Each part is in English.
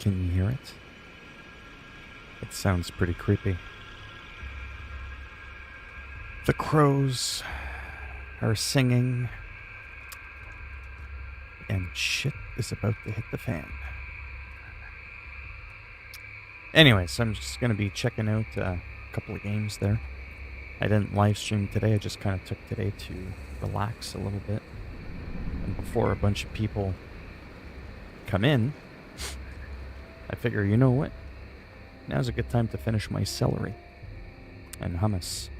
Can you hear it? It sounds pretty creepy. The crows are singing, and shit is about to hit the fan. Anyways, I'm just going to be checking out a couple of games there. I didn't live stream today, I just kind of took today to relax a little bit. And before a bunch of people come in, I figure, you know what? Now's a good time to finish my celery and hummus.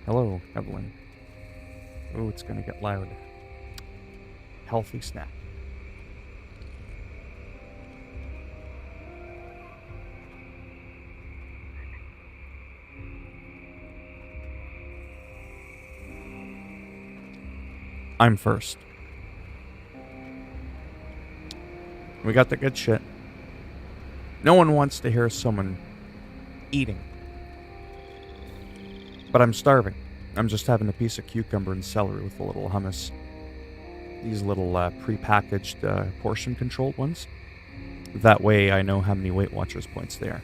Hello, Evelyn. Oh, it's going to get loud. Healthy snack. I'm first. We got the good shit. No one wants to hear someone eating. But I'm starving. I'm just having a piece of cucumber and celery with a little hummus. These little pre-packaged portion-controlled ones. That way I know how many Weight Watchers points they are.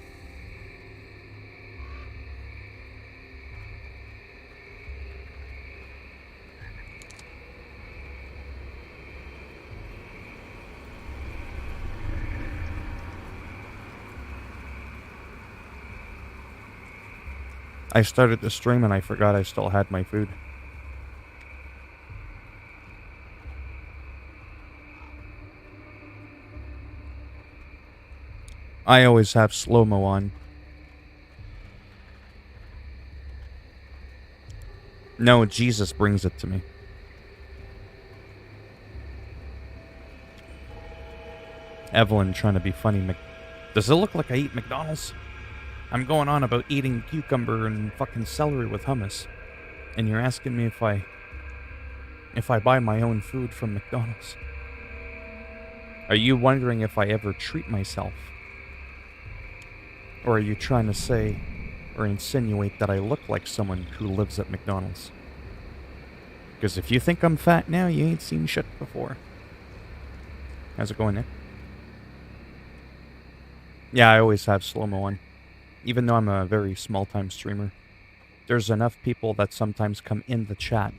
I started the stream and I forgot I still had my food. I always have slow-mo on. No, Jesus brings it to me. Evelyn trying to be funny. Does it look like I eat McDonald's? I'm going on about eating cucumber and fucking celery with hummus. And you're asking me if I buy my own food from McDonald's. Are you wondering if I ever treat myself? Or are you trying to say or insinuate that I look like someone who lives at McDonald's? Because if you think I'm fat now, you ain't seen shit before. How's it going, Nick? Yeah, I always have slow-mo on. Even though I'm a very small-time streamer. There's enough people that sometimes come in the chat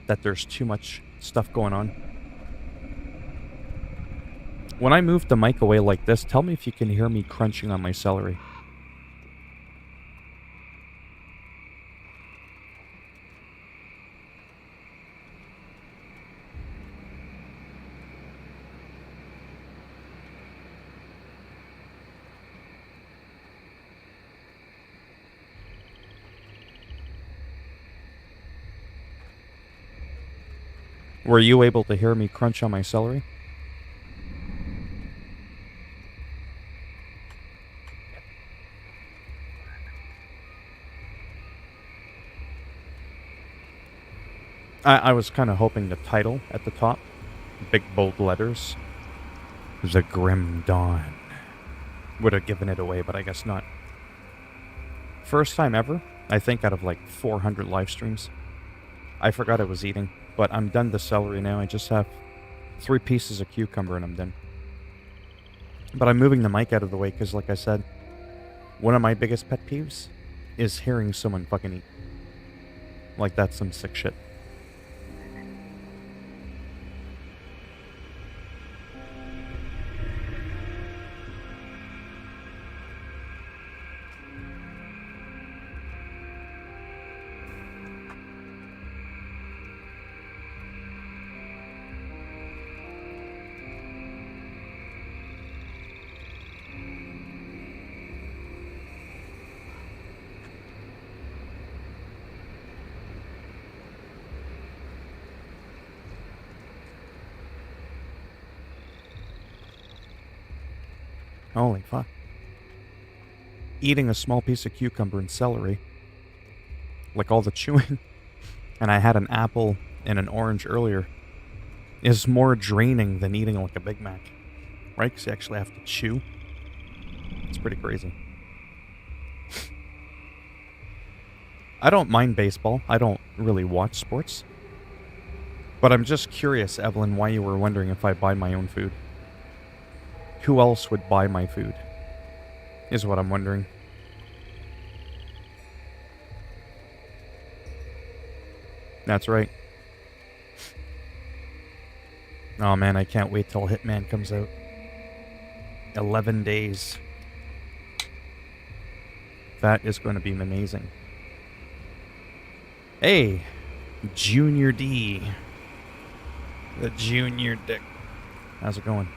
that there's too much stuff going on. When I move the mic away like this, tell me if you can hear me crunching on my celery. Were you able to hear me crunch on my celery? I was kind of hoping the title at the top, big bold letters, The Grim Dawn, would have given it away, but I guess not. First time ever, I think, out of like 400 live streams. I forgot I was eating, but I'm done the celery now. I just have 3 pieces of cucumber and I'm done. But I'm moving the mic out of the way because, like I said, one of my biggest pet peeves is hearing someone fucking eat. Like that's some sick shit. Holy fuck. Eating a small piece of cucumber and celery, like all the chewing, and I had an apple and an orange earlier, is more draining than eating like a Big Mac. Right? Because you actually have to chew. It's pretty crazy. I don't mind baseball. I don't really watch sports. But I'm just curious, Evelyn, why you were wondering if I buy my own food. who else would buy my food? Is what I'm wondering. That's right. Oh man, I can't wait till Hitman comes out. 11 days. That is going to be amazing. Hey, Junior D. The Junior Dick. How's it going?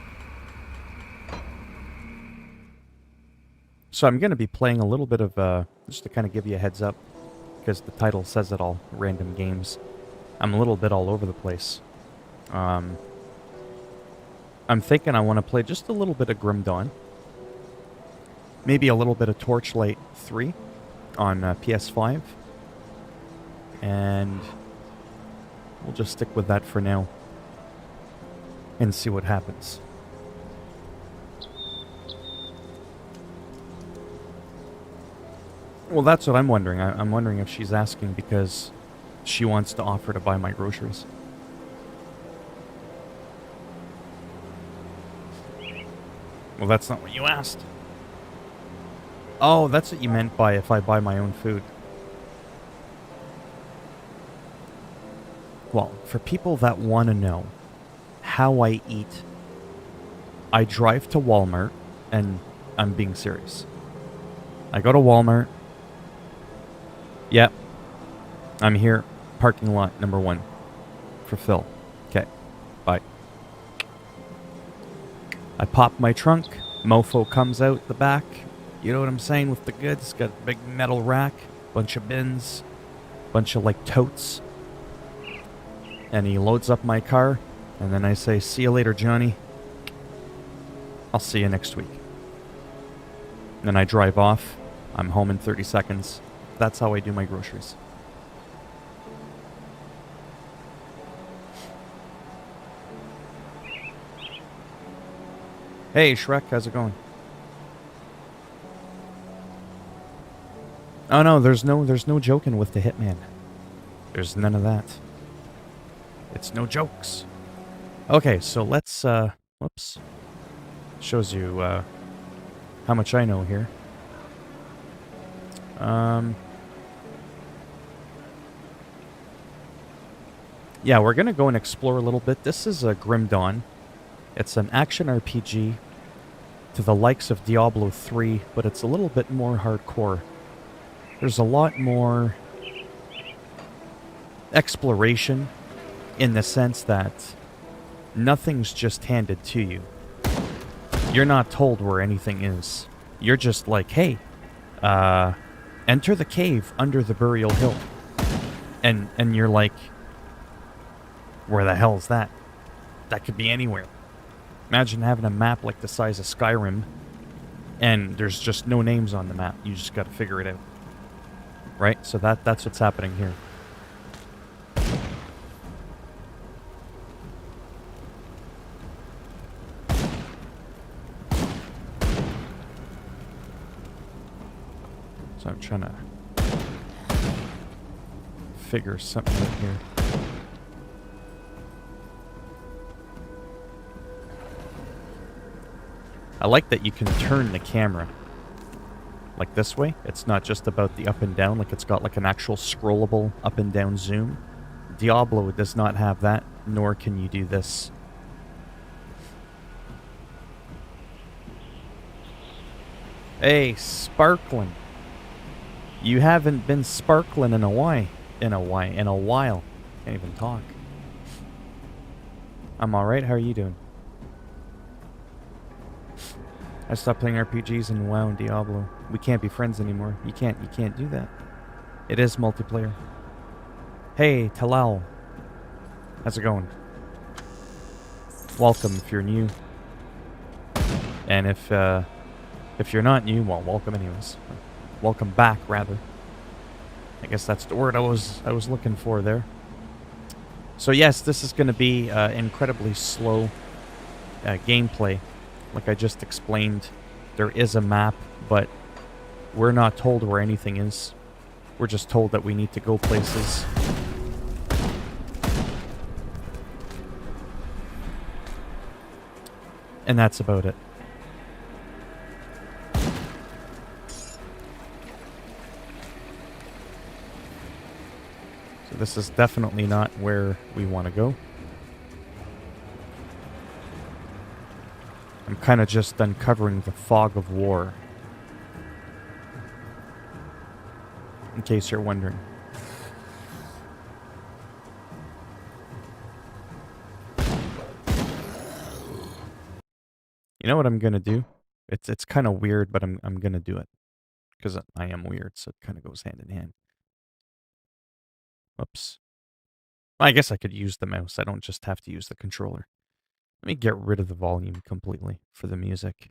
So I'm going to be playing a little bit of, just to kind of give you a heads up, because the title says it all, random games. I'm a little bit all over the place. I'm thinking I want to play just a little bit of Grim Dawn. Maybe a little bit of Torchlight 3 on PS5. And we'll just stick with that for now. And see what happens. Well, that's what I'm wondering. I'm wondering if she's asking because she wants to offer to buy my groceries. Well, that's not what you asked. Oh, that's what you meant by if I buy my own food. Well, for people that want to know how I eat, I drive to Walmart, and I'm being serious. I go to Walmart. Yep. I'm here. Parking lot number 1 for Phil. Okay. Bye. I pop my trunk. Mofo comes out the back. You know what I'm saying with the goods? Got a big metal rack. Bunch of bins. Bunch of like totes. And he loads up my car. And then I say, see you later, Johnny. I'll see you next week. And then I drive off. I'm home in 30 seconds. That's how I do my groceries. Hey, Shrek, how's it going? Oh no, there's no joking with the Hitman. There's none of that. It's no jokes. Okay, so let's whoops. Shows you how much I know here. Yeah, we're gonna go and explore a little bit. This is a Grim Dawn. It's an action RPG to the likes of Diablo 3, but it's a little bit more hardcore. There's a lot more exploration in the sense that nothing's just handed to you. You're not told where anything is. You're just like, hey, enter the cave under the burial hill. And you're like, where the hell is that? That could be anywhere. Imagine having a map like the size of Skyrim, and there's just no names on the map. You just got to figure it out. Right? So that's what's happening here. So I'm trying to figure something out here. I like that you can turn the camera like this way. It's not just about the up and down, like it's got like an actual scrollable up and down zoom. Diablo does not have that, nor can you do this. Hey, sparkling. You haven't been sparkling in a while. In a while. Can't even talk. I'm alright, how are you doing? I stopped playing RPGs in WoW and Diablo. We can't be friends anymore. You can't do that. It is multiplayer. Hey, Talal. How's it going? Welcome if you're new. And if you're not new, well, welcome anyways. Welcome back, rather. I guess that's the word I was looking for there. So yes, this is going to be incredibly slow gameplay. Like I just explained, there is a map, but we're not told where anything is. We're just told that we need to go places. And that's about it. This is definitely not where we want to go. I'm kind of just uncovering the fog of war. In case you're wondering. You know what I'm gonna do? It's kind of weird, but I'm gonna do it. Because I am weird, so it kind of goes hand in hand. Whoops. I guess I could use the mouse. I don't just have to use the controller. Let me get rid of the volume completely for the music.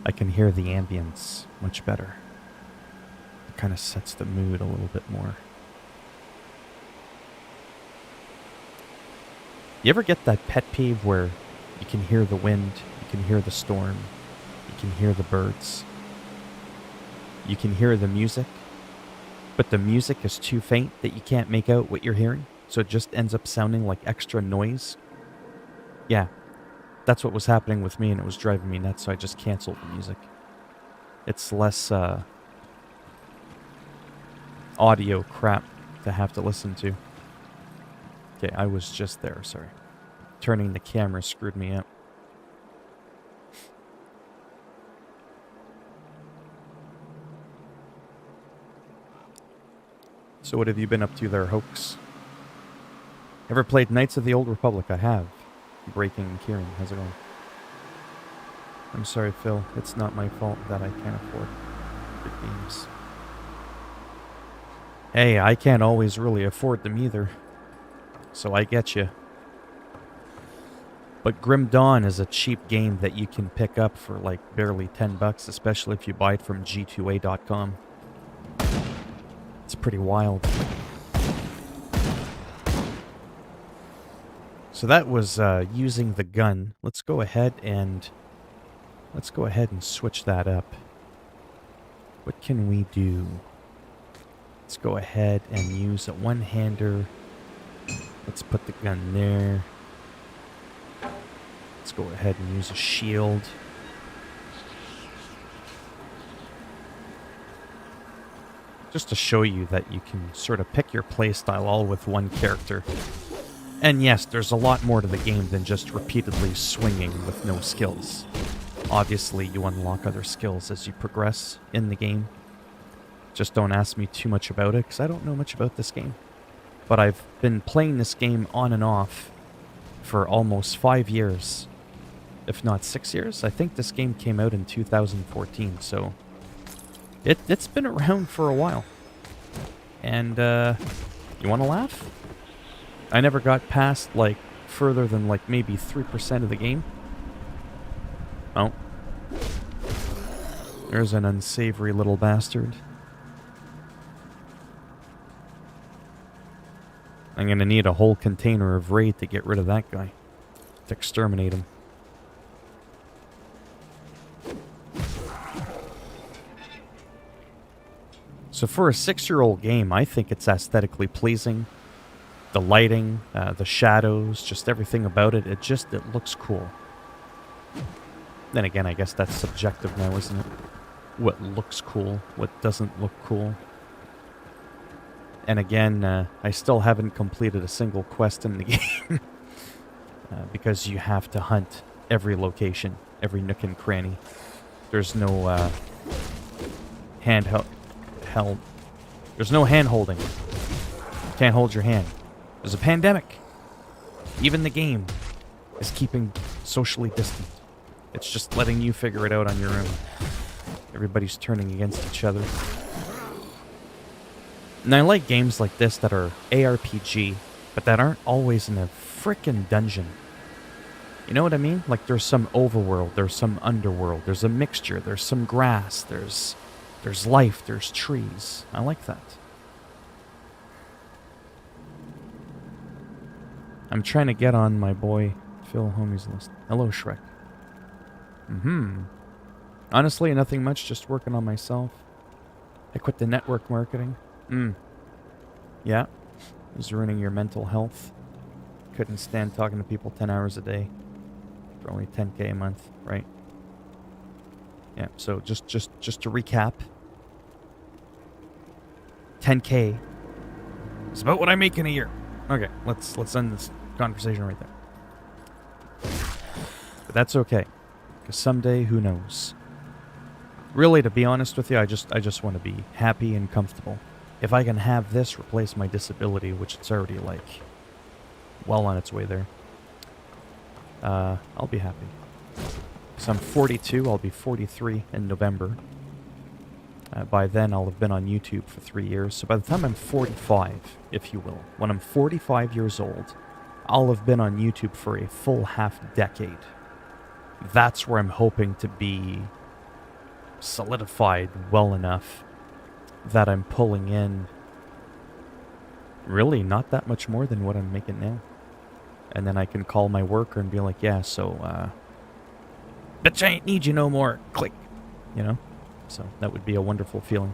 I can hear the ambience much better. It kind of sets the mood a little bit more. You ever get that pet peeve where you can hear the wind, you can hear the storm, you can hear the birds, you can hear the music, but the music is too faint that you can't make out what you're hearing, so it just ends up sounding like extra noise? Yeah, that's what was happening with me, and it was driving me nuts, so I just canceled the music. It's less audio crap to have to listen to. Okay, I was just there, sorry. Turning the camera screwed me up. So what have you been up to there, Hoax? Ever played Knights of the Old Republic? I have. Breaking and Kieran, how's it going? I'm sorry, Phil. It's not my fault that I can't afford good games. Hey, I can't always really afford them either. So I get you. But Grim Dawn is a cheap game that you can pick up for like barely $10, especially if you buy it from g2a.com. It's pretty wild. So that was using the gun. Let's go ahead and switch that up. What can we do? Let's go ahead and use a one-hander. Let's put the gun there. Let's go ahead and use a shield. Just to show you that you can sort of pick your playstyle all with one character. And yes, there's a lot more to the game than just repeatedly swinging with no skills. Obviously, you unlock other skills as you progress in the game. Just don't ask me too much about it, because I don't know much about this game. But I've been playing this game on and off for almost 5 years, if not 6 years. I think this game came out in 2014, so it's been around for a while. And you want to laugh? I never got past like further than like maybe 3% of the game. Oh. There's an unsavory little bastard. I'm gonna need a whole container of raid to get rid of that guy. To exterminate him. So for a 6-year-old game, I think it's aesthetically pleasing. The lighting, the shadows, just everything about it, it looks cool. Then again, I guess that's subjective now, isn't it? What looks cool, what doesn't look cool. And again, I still haven't completed a single quest in the game. Because you have to hunt every location, every nook and cranny. There's no there's no hand holding. Can't hold your hand. There's a pandemic. Even the game is keeping socially distant. It's just letting you figure it out on your own. Everybody's turning against each other. And I like games like this that are ARPG, but that aren't always in a frickin' dungeon. You know what I mean? Like there's some overworld, there's some underworld, there's a mixture, there's some grass, there's life, there's trees. I like that. I'm trying to get on my boy Phil Homie's list. Hello, Shrek. Honestly, nothing much, just working on myself. I quit the network marketing. Yeah. It was ruining your mental health. Couldn't stand talking to people 10 hours a day. For only $10K a month, right? Yeah, so just to recap, 10K is about what I make in a year. Okay, let's end this conversation right there. But that's okay, because someday, who knows? Really, to be honest with you, I just want to be happy and comfortable. If I can have this replace my disability, which it's already like well on its way there, I'll be happy. So I'm 42, I'll be 43 in November. By then, I'll have been on YouTube for 3 years. So by the time I'm 45, if you will, when I'm 45 years old, I'll have been on YouTube for a full half decade. That's where I'm hoping to be solidified well enough that I'm pulling in really not that much more than what I'm making now. And then I can call my worker and be like, yeah, so, bitch, I ain't need you no more. Click. You know? So that would be a wonderful feeling.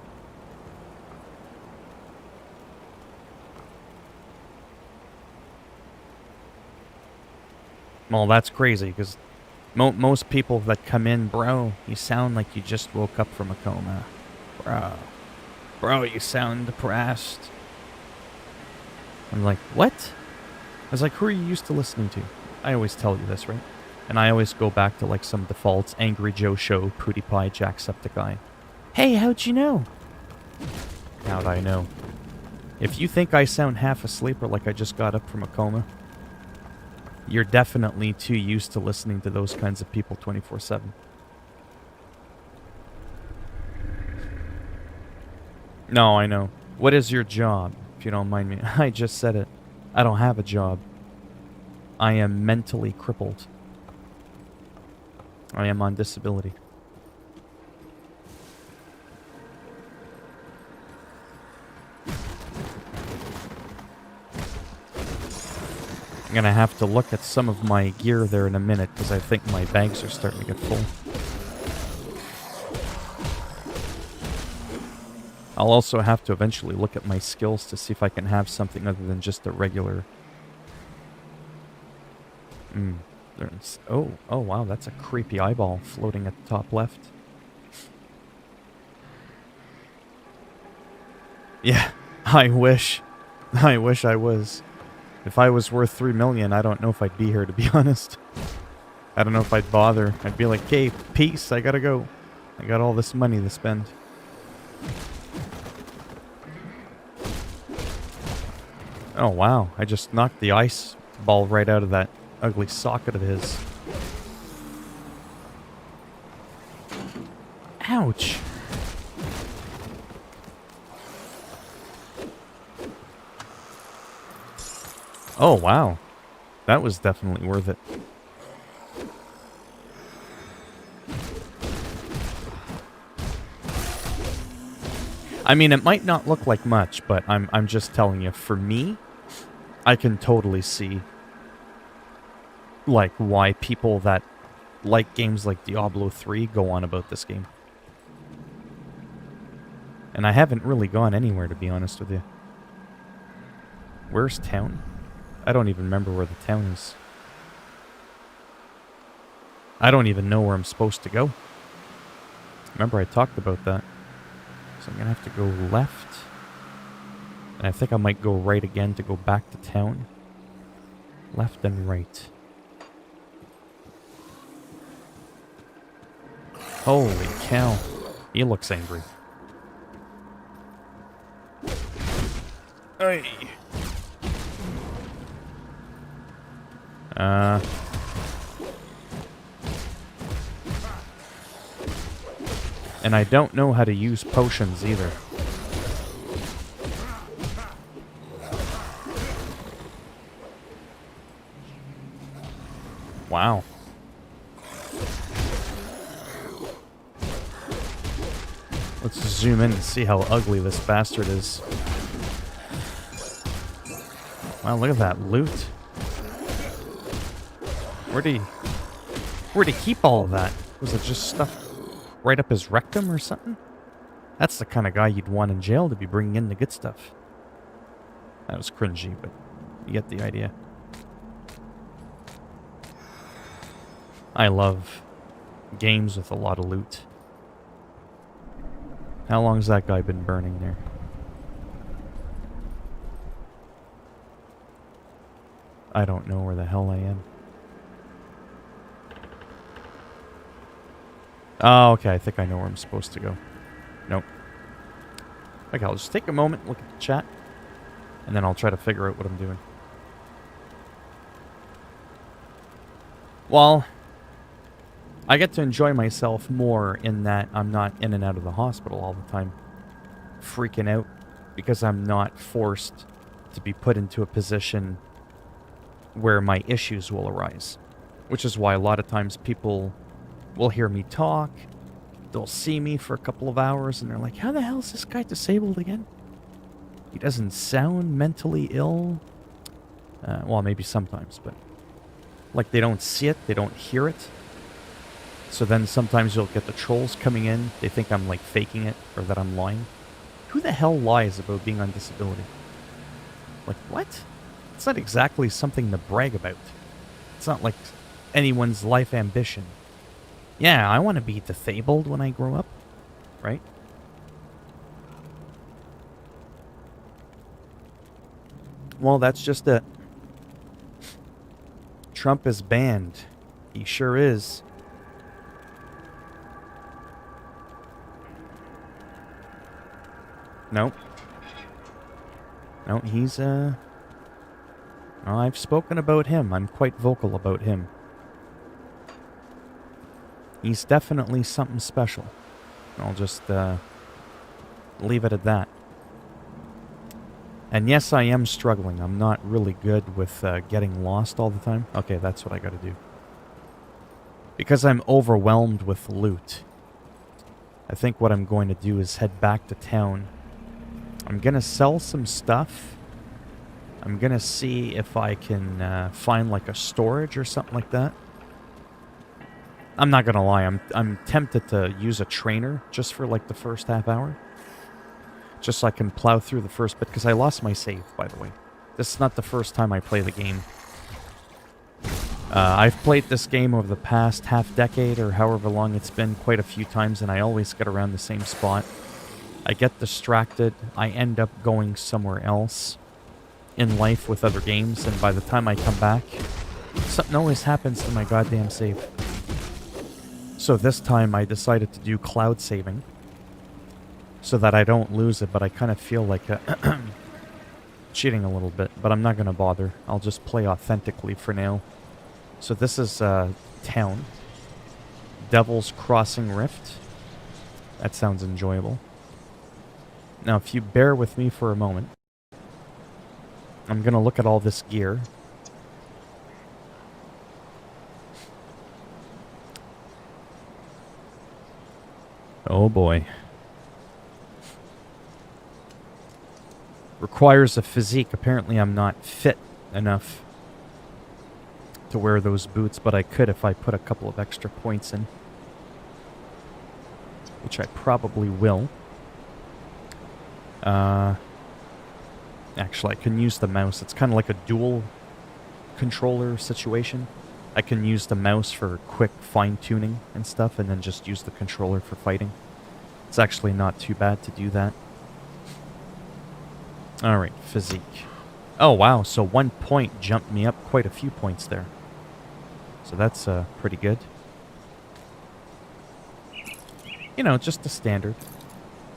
Well, that's crazy, because most people that come in, bro, you sound like you just woke up from a coma. Bro, you sound depressed. I'm like, what? I was like, who are you used to listening to? I always tell you this, right? And I always go back to like some defaults, Angry Joe Show, PewDiePie, Jacksepticeye. Hey, how'd you know? How'd I know? If you think I sound half asleep or like I just got up from a coma, you're definitely too used to listening to those kinds of people 24/7. No, I know. What is your job, if you don't mind me? I just said it. I don't have a job. I am mentally crippled. I am on disability. I'm gonna have to look at some of my gear there in a minute, because I think my bags are starting to get full. I'll also have to eventually look at my skills to see if I can have something other than just a regular... Oh wow, that's a creepy eyeball floating at the top left. Yeah, I wish. I wish I was. If I was worth 3 million, I don't know if I'd be here, to be honest. I don't know if I'd bother. I'd be like, hey, peace, I gotta go. I got all this money to spend. Oh, wow. I just knocked the ice ball right out of that ugly socket of his. Ouch. Oh, wow. That was definitely worth it. I mean, it might not look like much, but I'm just telling you, for me, I can totally see like why people that like games like Diablo 3 go on about this game. And I haven't really gone anywhere, to be honest with you. Where's town? I don't even remember where the town is. I don't even know where I'm supposed to go. Remember, I talked about that. So I'm going to have to go left. And I think I might go right again to go back to town. Left and right. Holy cow. He looks angry. Hey. And I don't know how to use potions either. Wow. Let's zoom in and see how ugly this bastard is. Wow, look at that loot. Where'd he keep all of that? Was it just stuff right up his rectum or something? That's the kind of guy you'd want in jail to be bringing in the good stuff. That was cringy, but you get the idea. I love games with a lot of loot. How long's that guy been burning there? I don't know where the hell I am. Oh, okay, I think I know where I'm supposed to go. Nope. Okay, I'll just take a moment, look at the chat, and then I'll try to figure out what I'm doing. Well, I get to enjoy myself more in that I'm not in and out of the hospital all the time, freaking out, because I'm not forced to be put into a position where my issues will arise. Which is why a lot of times people will hear me talk, they'll see me for a couple of hours, and they're like, how the hell is this guy disabled again? He doesn't sound mentally ill. Well, maybe sometimes, but like they don't see it, they don't hear it. So then sometimes you'll get the trolls coming in. They think I'm like faking it or that I'm lying. Who the hell lies about being on disability? Like, what? It's not exactly something to brag about. It's not like anyone's life ambition. Yeah, I want to be disabled when I grow up, right? Well, that's just it. Trump is banned. He sure is. Nope. No, he's, well, I've spoken about him. I'm quite vocal about him. He's definitely something special. I'll just, leave it at that. And yes, I am struggling. I'm not really good with, getting lost all the time. Okay, that's what I gotta do. Because I'm overwhelmed with loot. I think what I'm going to do is head back to town. I'm gonna sell some stuff. I'm gonna see if I can find like a storage or something like that. I'm not gonna lie, I'm tempted to use a trainer just for like the first half hour. Just so I can plow through the first bit, because I lost my save, by the way. This is not the first time I play the game. I've played this game over the past half-decade, or however long it's been, quite a few times, and I always get around the same spot. I get distracted, I end up going somewhere else in life with other games, and by the time I come back, something always happens to my goddamn save. So this time I decided to do cloud saving, so that I don't lose it, but I kind of feel like cheating a little bit, but I'm not going to bother. I'll just play authentically for now. So this is town. Devil's Crossing Rift. That sounds enjoyable. Now, if you bear with me for a moment, I'm going to look at all this gear. Oh boy. Requires a physique. Apparently I'm not fit enough to wear those boots, but I could if I put a couple of extra points in. Which I probably will. Actually, I can use the mouse. It's kind of like a dual controller situation. I can use the mouse for quick fine-tuning and stuff, and then just use the controller for fighting. It's actually not too bad to do that. Alright, physique. Oh, wow, so 1 point jumped me up quite a few points there. So that's pretty good. You know, just the standard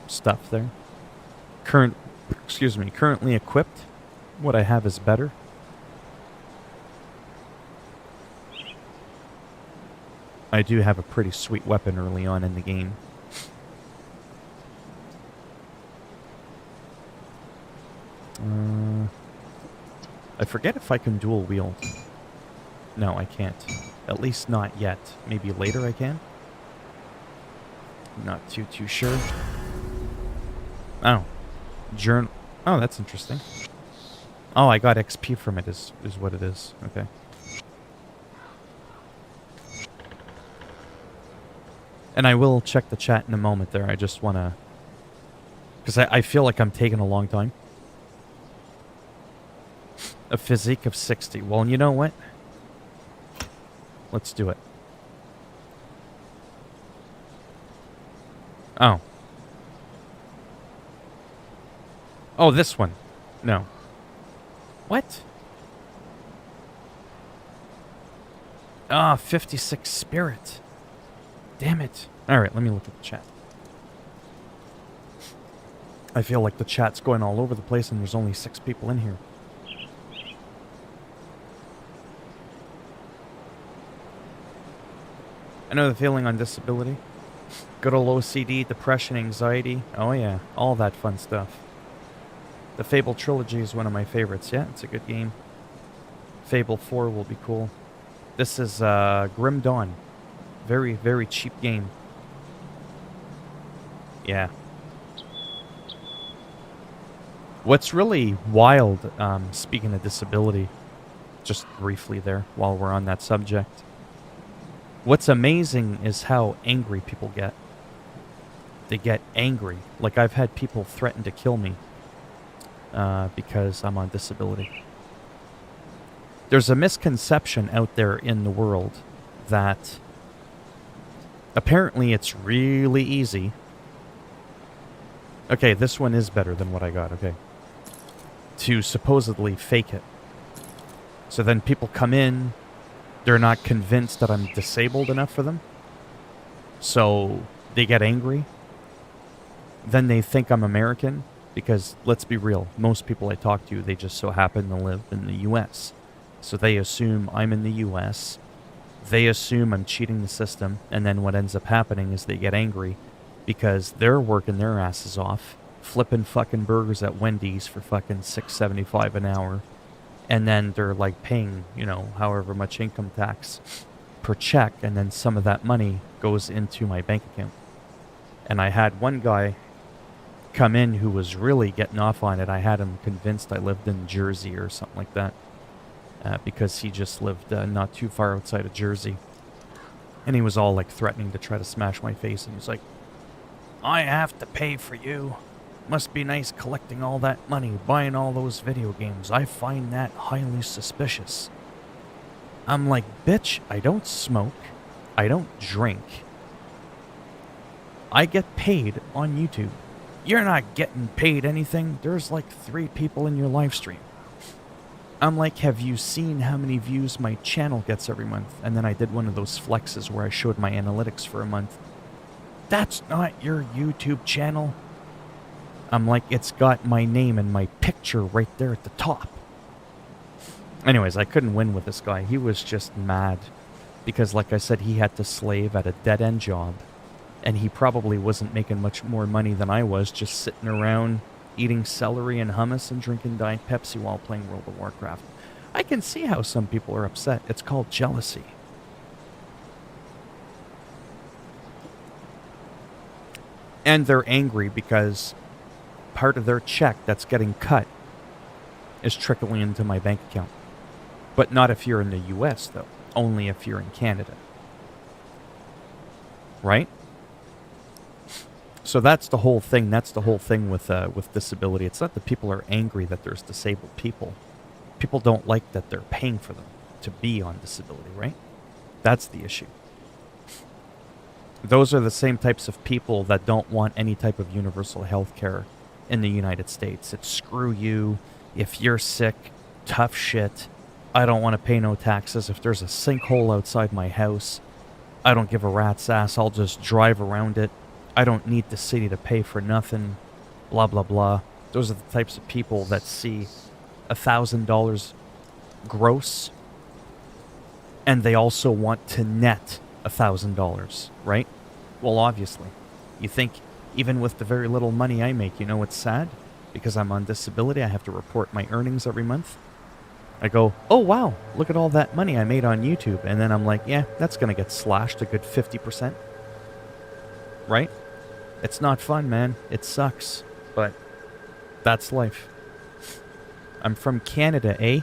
stuff there. Currently equipped. What I have is better. I do have a pretty sweet weapon early on in the game. I forget if I can dual wield. No, I can't. At least not yet. Maybe later I can? Not too sure. Oh. Journal. Oh, that's interesting. Oh, I got XP from it is what it is. Okay. And I will check the chat in a moment there. I just want to... Because I feel like I'm taking a long time. A physique of 60. Well, you know what? Let's do it. Oh. Oh, this one. No. What? Ah, 56 spirit. Damn it. Alright, let me look at the chat. I feel like the chat's going all over the place and there's only 6 people in here. I know the feeling on disability. Good old OCD, depression, anxiety. Oh yeah, all that fun stuff. The Fable trilogy is one of my favorites. Yeah, it's a good game. Fable 4 will be cool. This is Grim Dawn. Very, very cheap game. Yeah. What's really wild, speaking of disability, just briefly there, while we're on that subject. What's amazing is how angry people get. They get angry. Like, I've had people threaten to kill me because I'm on disability. There's a misconception out there in the world that apparently it's really easy. Okay, this one is better than what I got, okay. To supposedly fake it. So then people come in, they're not convinced that I'm disabled enough for them. So they get angry. Then they think I'm American, because let's be real, most people I talk to, they just so happen to live in the US. So they assume I'm in the US, they assume I'm cheating the system, and then what ends up happening is they get angry because they're working their asses off, flipping fucking burgers at Wendy's for fucking $6.75 an hour, and then they're like paying, you know, however much income tax per check, and then some of that money goes into my bank account. And I had one guy come in who was really getting off on it. I had him convinced I lived in Jersey or something like that. Because he just lived not too far outside of Jersey. And he was all like threatening to try to smash my face. And he was like, I have to pay for you. Must be nice collecting all that money, buying all those video games. I find that highly suspicious. I'm like, bitch, I don't smoke. I don't drink. I get paid on YouTube. You're not getting paid anything. There's like 3 people in your live stream. I'm like, have you seen how many views my channel gets every month? And then I did one of those flexes where I showed my analytics for a month. That's not your YouTube channel. I'm like, it's got my name and my picture right there at the top. Anyways, I couldn't win with this guy. He was just mad. Because like I said, he had to slave at a dead-end job. And he probably wasn't making much more money than I was, just sitting around eating celery and hummus and drinking Diet Pepsi while playing World of Warcraft. I can see how some people are upset. It's called jealousy. And they're angry because part of their check that's getting cut is trickling into my bank account. But not if you're in the US, though. Only if you're in Canada. Right? So that's the whole thing. That's the whole thing with disability. It's not that people are angry that there's disabled people. People don't like that they're paying for them to be on disability, right? That's the issue. Those are the same types of people that don't want any type of universal health care in the United States. It's screw you. If you're sick, tough shit. I don't want to pay no taxes. If there's a sinkhole outside my house, I don't give a rat's ass. I'll just drive around it. I don't need the city to pay for nothing, blah, blah, blah. Those are the types of people that see $1,000 gross, and they also want to net $1,000, right? Well, obviously. You think, even with the very little money I make, you know what's sad? Because I'm on disability, I have to report my earnings every month. I go, oh wow, look at all that money I made on YouTube. And then I'm like, yeah, that's going to get slashed a good 50%. Right? It's not fun, man. It sucks. But that's life. I'm from Canada, eh?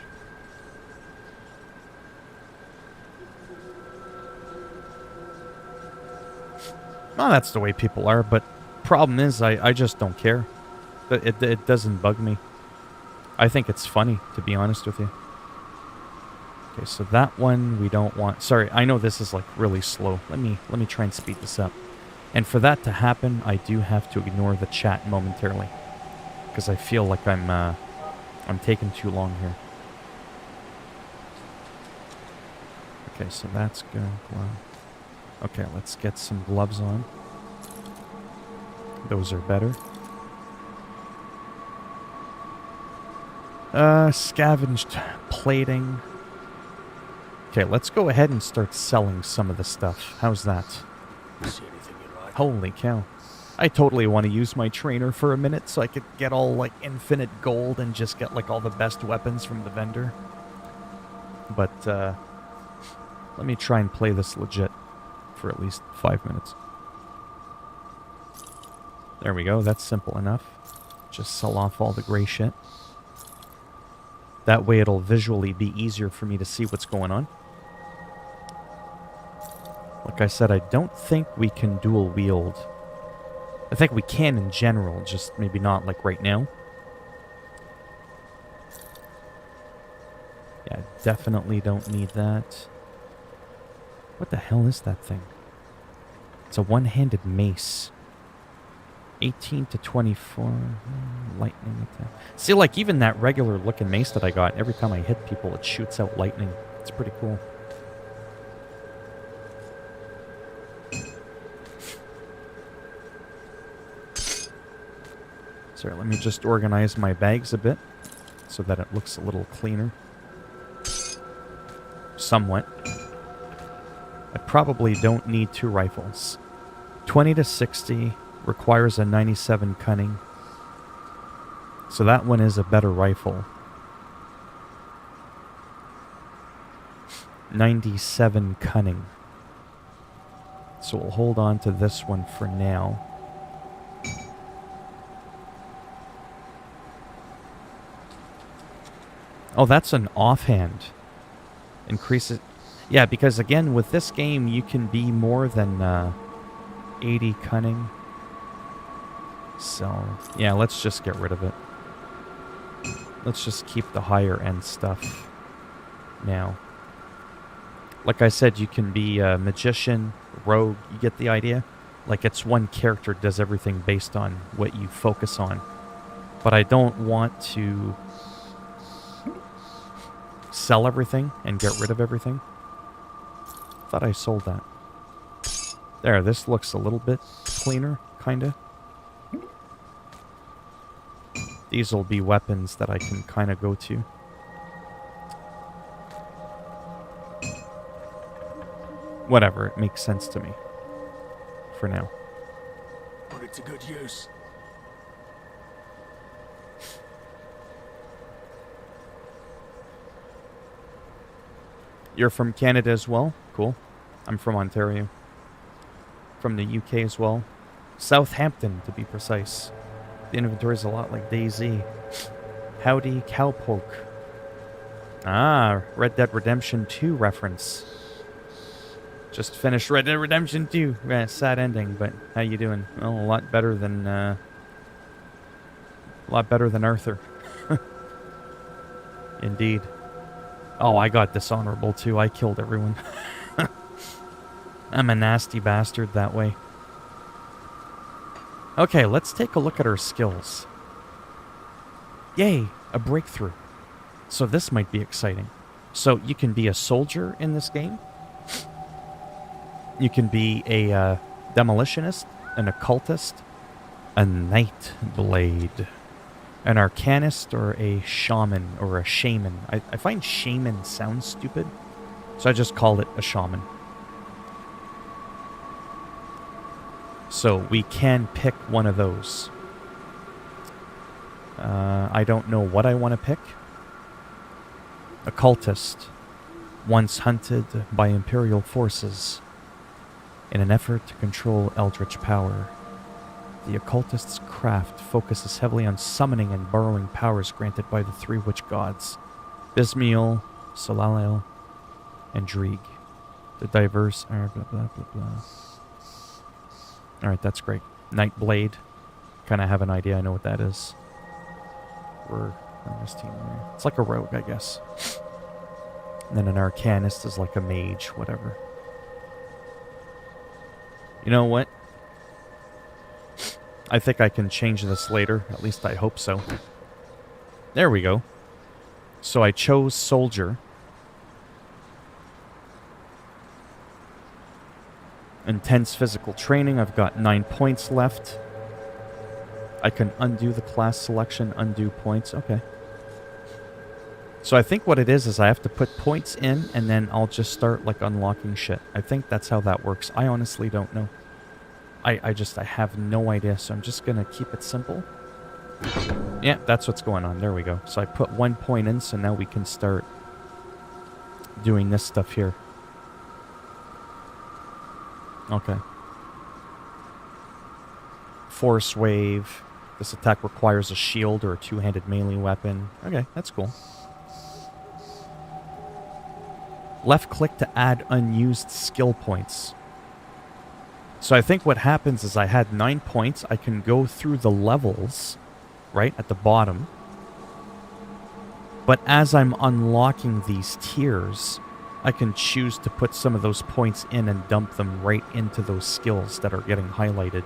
Well, that's the way people are, but problem is I just don't care. It doesn't bug me. I think it's funny, to be honest with you. Okay, so that one we don't want. Sorry, I know this is like really slow. Let me try and speed this up. And for that to happen, I do have to ignore the chat momentarily. because I feel like I'm taking too long here. Okay, so that's good. Wow. Okay, let's get some gloves on. Those are better. Scavenged plating. Okay, let's go ahead and start selling some of the stuff. How's that? See anything you like? Holy cow. I totally want to use my trainer for a minute so I could get all, like, infinite gold and just get, like, all the best weapons from the vendor. But, let me try and play this legit for at least 5 minutes. There we go. That's simple enough. Just sell off all the gray shit. That way it'll visually be easier for me to see what's going on. Like I said, I don't think we can dual wield. I think we can in general, just maybe not like right now. Yeah, definitely don't need that. What the hell is that thing? It's a one-handed mace. 18 to 24 lightning attack. See, like, even that regular looking mace that I got, every time I hit people, it shoots out lightning. It's pretty cool. Sorry, let me just organize my bags a bit so that it looks a little cleaner. Somewhat. I probably don't need 2 rifles. 20 to 60... requires a 97 cunning. So that one is a better rifle. 97 cunning. So we'll hold on to this one for now. Oh, that's an offhand. Increases... Yeah, because again, with this game, you can be more than 80 cunning. So, yeah, let's just get rid of it. Let's just keep the higher end stuff now. Like I said, you can be a magician, rogue, you get the idea? Like, it's one character does everything based on what you focus on. But I don't want to sell everything and get rid of everything. Thought I sold that. There, this looks a little bit cleaner, kinda. These will be weapons that I can kind of go to. Whatever, it makes sense to me. For now. Put it to good use. You're from Canada as well? Cool. I'm from Ontario. From the UK as well. Southampton, to be precise. The inventory is a lot like DayZ. Howdy Cowpoke. Ah, Red Dead Redemption 2 reference. Just finished Red Dead Redemption 2. Yeah, sad ending, but how you doing? Well, a lot better than Arthur. Indeed. Oh, I got dishonorable too. I killed everyone. I'm a nasty bastard that way. Okay, let's take a look at our skills. Yay, a breakthrough. So this might be exciting. So you can be a soldier in this game. You can be a demolitionist, an occultist, a night blade, an arcanist, or a shaman, or a shaman. I find shaman sounds stupid, so I just call it a shaman. So we can pick one of those. I don't know what I want to pick. Occultist. Once hunted by Imperial forces in an effort to control eldritch power. The occultist's craft focuses heavily on summoning and borrowing powers granted by the 3 witch gods, Bismiel, Solalel, and Drieg. The diverse... blah, blah, blah, blah. Alright, that's great. Nightblade. Kind of have an idea. I know what that is. It's like a rogue, I guess. And then an arcanist is like a mage, whatever. You know what? I think I can change this later. At least I hope so. There we go. So I chose soldier. Intense physical training. I've got 9 points left. I can undo the class selection, undo points. Okay. So I think what it is I have to put points in, and then I'll just start, like, unlocking shit. I think that's how that works. I honestly don't know. I have no idea, so I'm just gonna keep it simple. Yeah, that's what's going on. There we go. So I put 1 point in, so now we can start doing this stuff here. Okay. Force wave. This attack requires a shield or a two-handed melee weapon. Okay, that's cool. Left click to add unused skill points. So I think what happens is I had 9 points. I can go through the levels, right, at the bottom. But as I'm unlocking these tiers, I can choose to put some of those points in and dump them right into those skills that are getting highlighted.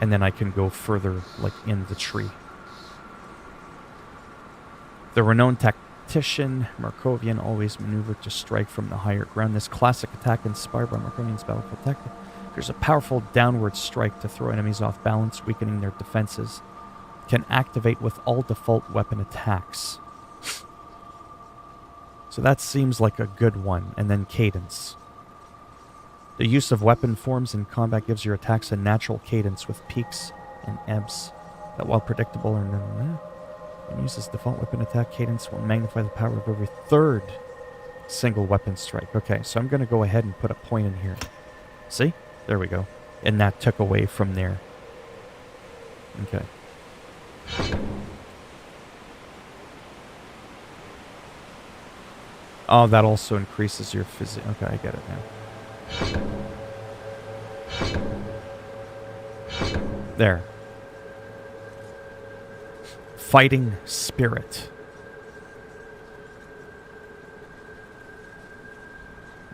And then I can go further, like, in the tree. The renowned tactician, Markovian, always maneuvered to strike from the higher ground. This classic attack inspired by Markovian's battlefield tactic. There's a powerful downward strike to throw enemies off balance, weakening their defenses. Can activate with all default weapon attacks. So that seems like a good one. And then cadence. The use of weapon forms in combat gives your attacks a natural cadence with peaks and ebbs that, while predictable, are and uses default weapon attack cadence will magnify the power of every third single weapon strike. Okay, so I'm going to go ahead and put a point in here. See? There we go. And that took away from there. Okay. Oh, that also increases your physique. Okay, I get it now. There. Fighting spirit.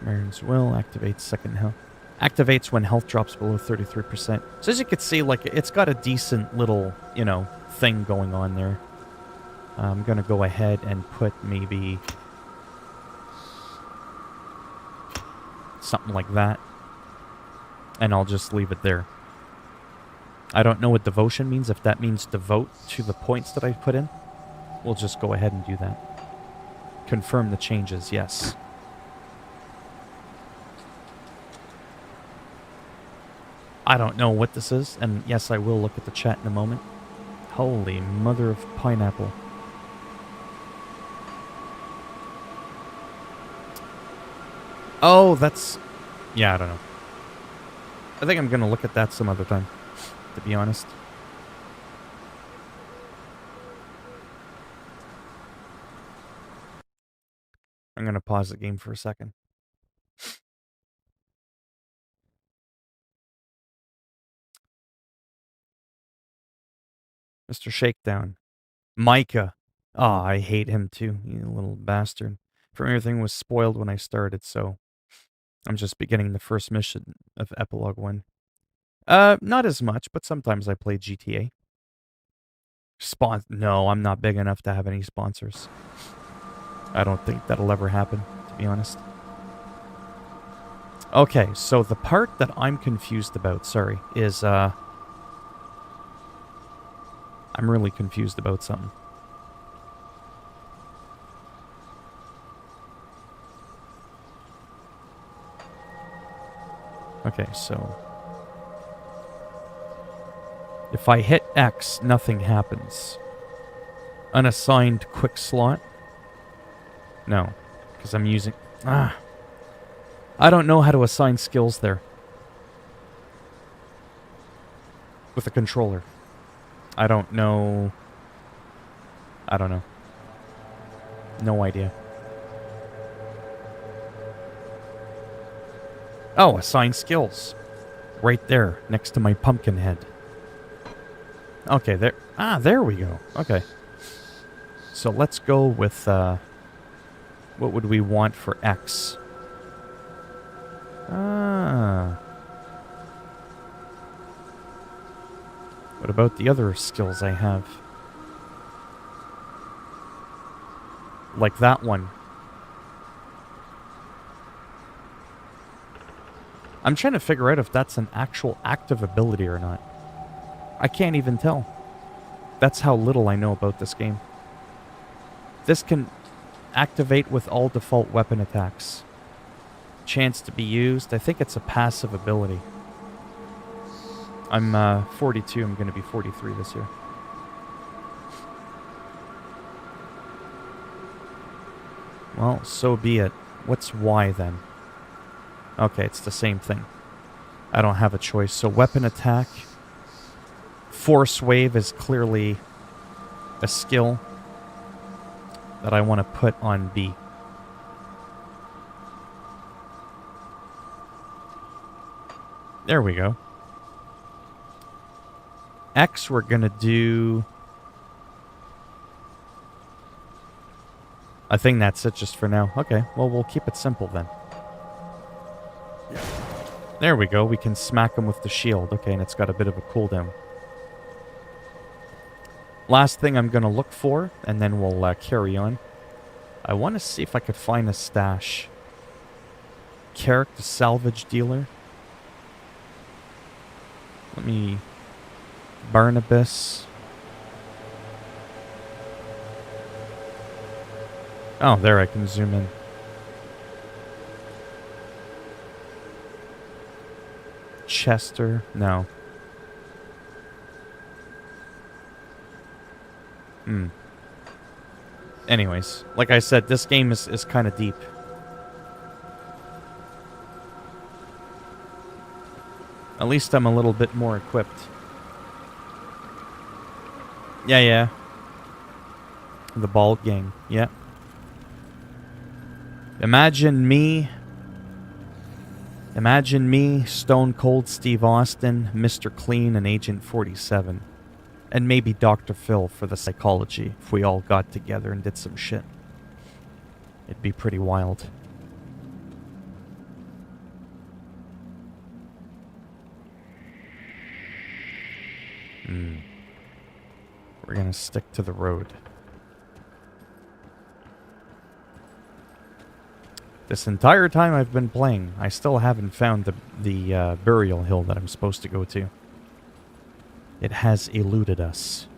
Marin's will activates second health. Activates when health drops below 33%. So as you can see, like, it's got a decent little, you know, thing going on there. I'm going to go ahead and put maybe something like that. And I'll just leave it there. I don't know what devotion means. If that means devote to the points that I put in, we'll just go ahead and do that. Confirm the changes, yes. I don't know what this is, and yes, I will look at the chat in a moment. Holy mother of pineapple. Oh, that's... yeah, I don't know. I think I'm going to look at that some other time, to be honest. I'm going to pause the game for a second. Mr. Shakedown. Micah. Oh, I hate him too, you little bastard. For everything was spoiled when I started, so I'm just beginning the first mission of Epilogue 1. Not as much, but sometimes I play GTA. No, I'm not big enough to have any sponsors. I don't think that'll ever happen, to be honest. Okay, so the part that I'm confused about, sorry, is, I'm really confused about something. Okay, so if I hit X, nothing happens. Unassigned quick slot? No, because I'm using... I don't know how to assign skills there. With a controller. I don't know. No idea. Oh, assign skills. Right there, next to my pumpkin head. Okay, there... there we go. Okay. So let's go with, what would we want for X? What about the other skills I have? Like that one. I'm trying to figure out if that's an actual active ability or not. I can't even tell. That's how little I know about this game. This can activate with all default weapon attacks. Chance to be used. I think it's a passive ability. I'm 42. I'm going to be 43 this year. Well, so be it. What's Y then? Okay, it's the same thing. I don't have a choice. So weapon attack. Force wave is clearly a skill that I want to put on B. There we go. X, we're going to do... I think that's it just for now. Okay, well, we'll keep it simple then. There we go. We can smack him with the shield. Okay, and it's got a bit of a cooldown. Last thing I'm going to look for, and then we'll carry on. I want to see if I could find a stash. Character salvage dealer. Let me... Barnabas. Oh, there I can zoom in. Chester? No. Anyways, like I said, this game is kind of deep. At least I'm a little bit more equipped. Yeah. The Bald Gang, yeah. Imagine me, Stone Cold Steve Austin, Mr. Clean, and Agent 47. And maybe Dr. Phil for the psychology, if we all got together and did some shit. It'd be pretty wild. We're gonna stick to the road. This entire time I've been playing, I still haven't found the burial hill that I'm supposed to go to. It has eluded us.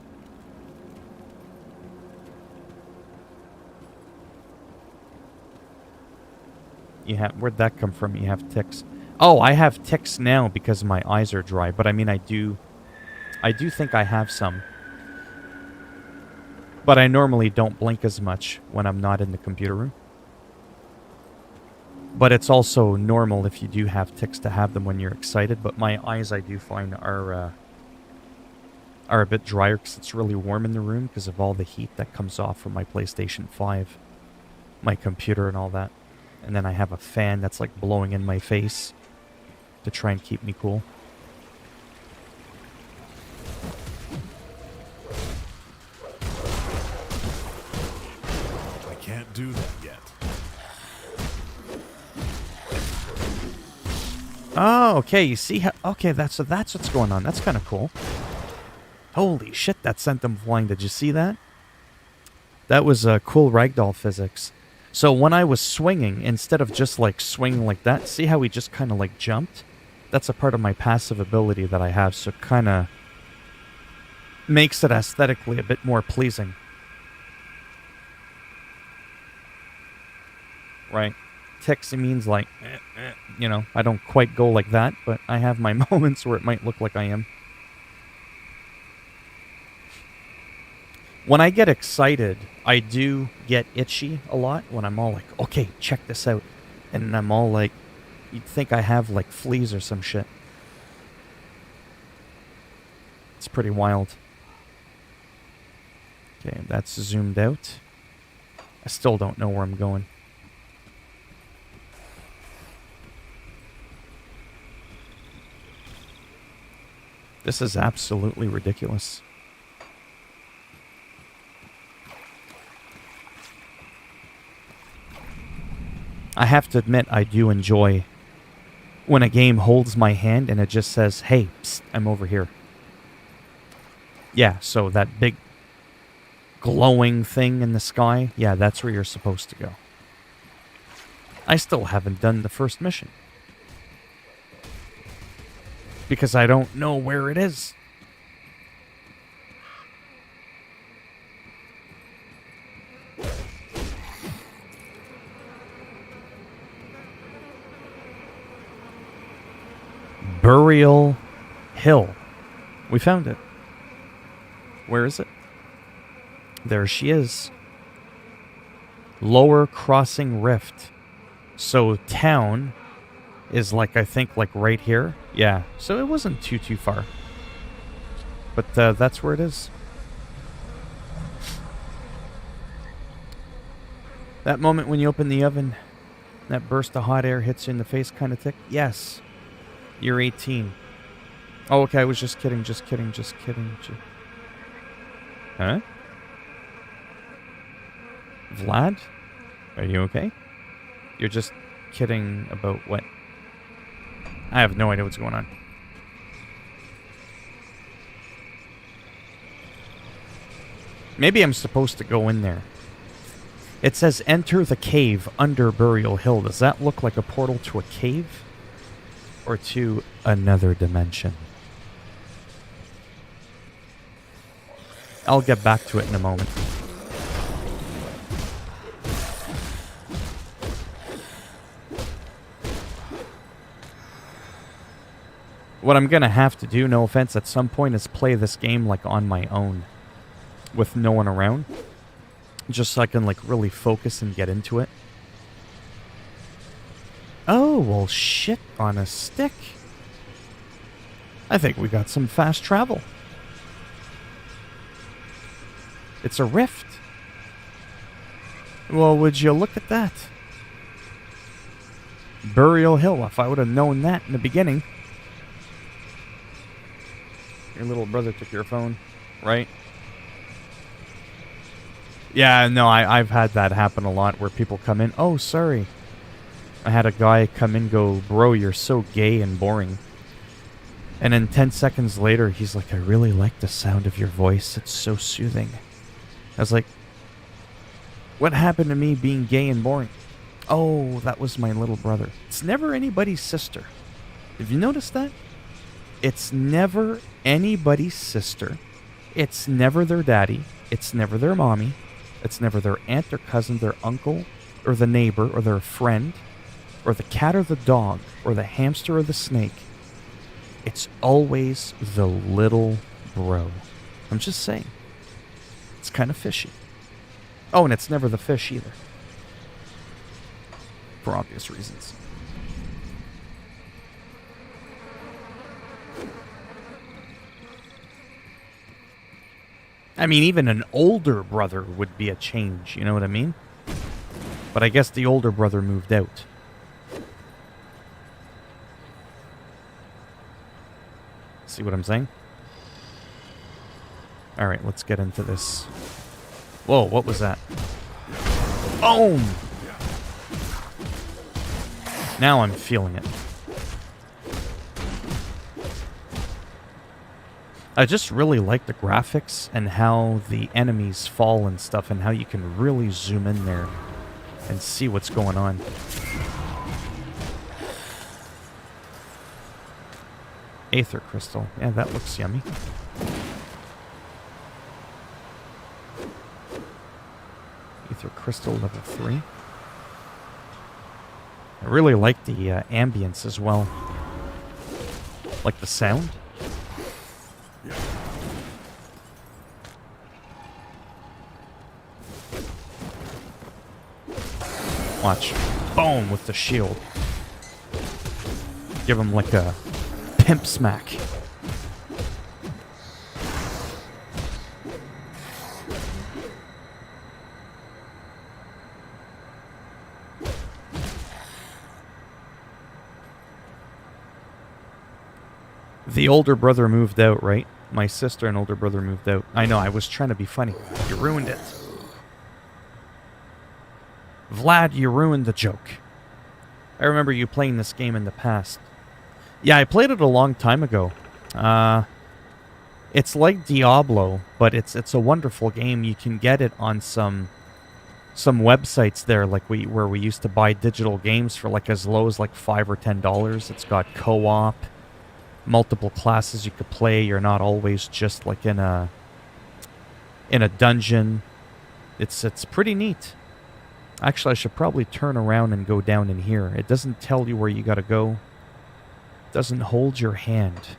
Where'd that come from? You have ticks. Oh, I have ticks now because my eyes are dry. But I mean, I do think I have some. But I normally don't blink as much when I'm not in the computer room. But it's also normal if you do have ticks to have them when you're excited. But my eyes, I do find, are a bit drier because it's really warm in the room because of all the heat that comes off from my PlayStation 5, my computer and all that. And then I have a fan that's like blowing in my face to try and keep me cool. I can't do that yet. Oh, okay, you see how... Okay, that's what's going on. That's kind of cool. Holy shit, that sent them flying. Did you see that? That was cool ragdoll physics. So when I was swinging, instead of just like swinging like that, see how he just kind of like jumped? That's a part of my passive ability that I have, so it kind of makes it aesthetically a bit more pleasing. Right. Ticks means like, you know, I don't quite go like that, but I have my moments where it might look like I am. When I get excited, I do get itchy a lot when I'm all like, okay, check this out. And I'm all like, you'd think I have like fleas or some shit. It's pretty wild. Okay, that's zoomed out. I still don't know where I'm going. This is absolutely ridiculous. I have to admit, I do enjoy when a game holds my hand and it just says, hey, psst, I'm over here. Yeah, so that big glowing thing in the sky, yeah, that's where you're supposed to go. I still haven't done the first mission. Because I don't know where it is. Burial Hill. We found it. Where is it? There she is. Lower Crossing Rift. So town is like, I think, like right here. Yeah, so it wasn't too far. But that's where it is. That moment when you open the oven, that burst of hot air hits you in the face kind of thick. Yes, you're 18. Oh, okay, I was just kidding, just kidding, just kidding. Huh? Vlad? Are you okay? You're just kidding about what? I have no idea what's going on. Maybe I'm supposed to go in there. It says enter the cave under Burial Hill. Does that look like a portal to a cave? Or to another dimension? I'll get back to it in a moment. What I'm gonna have to do, no offense, at some point is play this game like on my own. With no one around. Just so I can like really focus and get into it. Oh, well shit on a stick. I think we got some fast travel. It's a rift. Well, would you look at that? Burial Hill, if I would have known that in the beginning. Your little brother took your phone, right? Yeah, no, I've had that happen a lot where people come in. Oh, sorry. I had a guy come in go, bro, you're so gay and boring. And then 10 seconds later, he's like, I really like the sound of your voice. It's so soothing. I was like, what happened to me being gay and boring? Oh, that was my little brother. It's never anybody's sister. Have you noticed that? It's never anybody's sister. It's never their daddy. It's never their mommy. It's never their aunt or cousin, their uncle, or the neighbor, or their friend, or the cat or the dog, or the hamster or the snake. It's always the little bro. I'm just saying. It's kind of fishy. Oh, and it's never the fish either. For obvious reasons. I mean, even an older brother would be a change, you know what I mean? But I guess the older brother moved out. See what I'm saying? Alright, let's get into this. Whoa, what was that? Boom! Now I'm feeling it. I just really like the graphics and how the enemies fall and stuff and how you can really zoom in there and see what's going on. Aether crystal. Yeah, that looks yummy. Aether crystal level 3. I really like the ambience as well. Like the sound. Watch. Boom with the shield. Give him like a pimp smack. The older brother moved out, right? My sister and older brother moved out. I know, I was trying to be funny. You ruined it. Vlad, you ruined the joke. I remember you playing this game in the past. Yeah, I played it a long time ago. It's like Diablo, but it's a wonderful game. You can get it on some websites there, like where we used to buy digital games for like as low as like $5 or $10. It's got co-op, multiple classes you could play. You're not always just like in a dungeon. It's pretty neat. Actually, I should probably turn around and go down in here. It doesn't tell you where you gotta go. It doesn't hold your hand.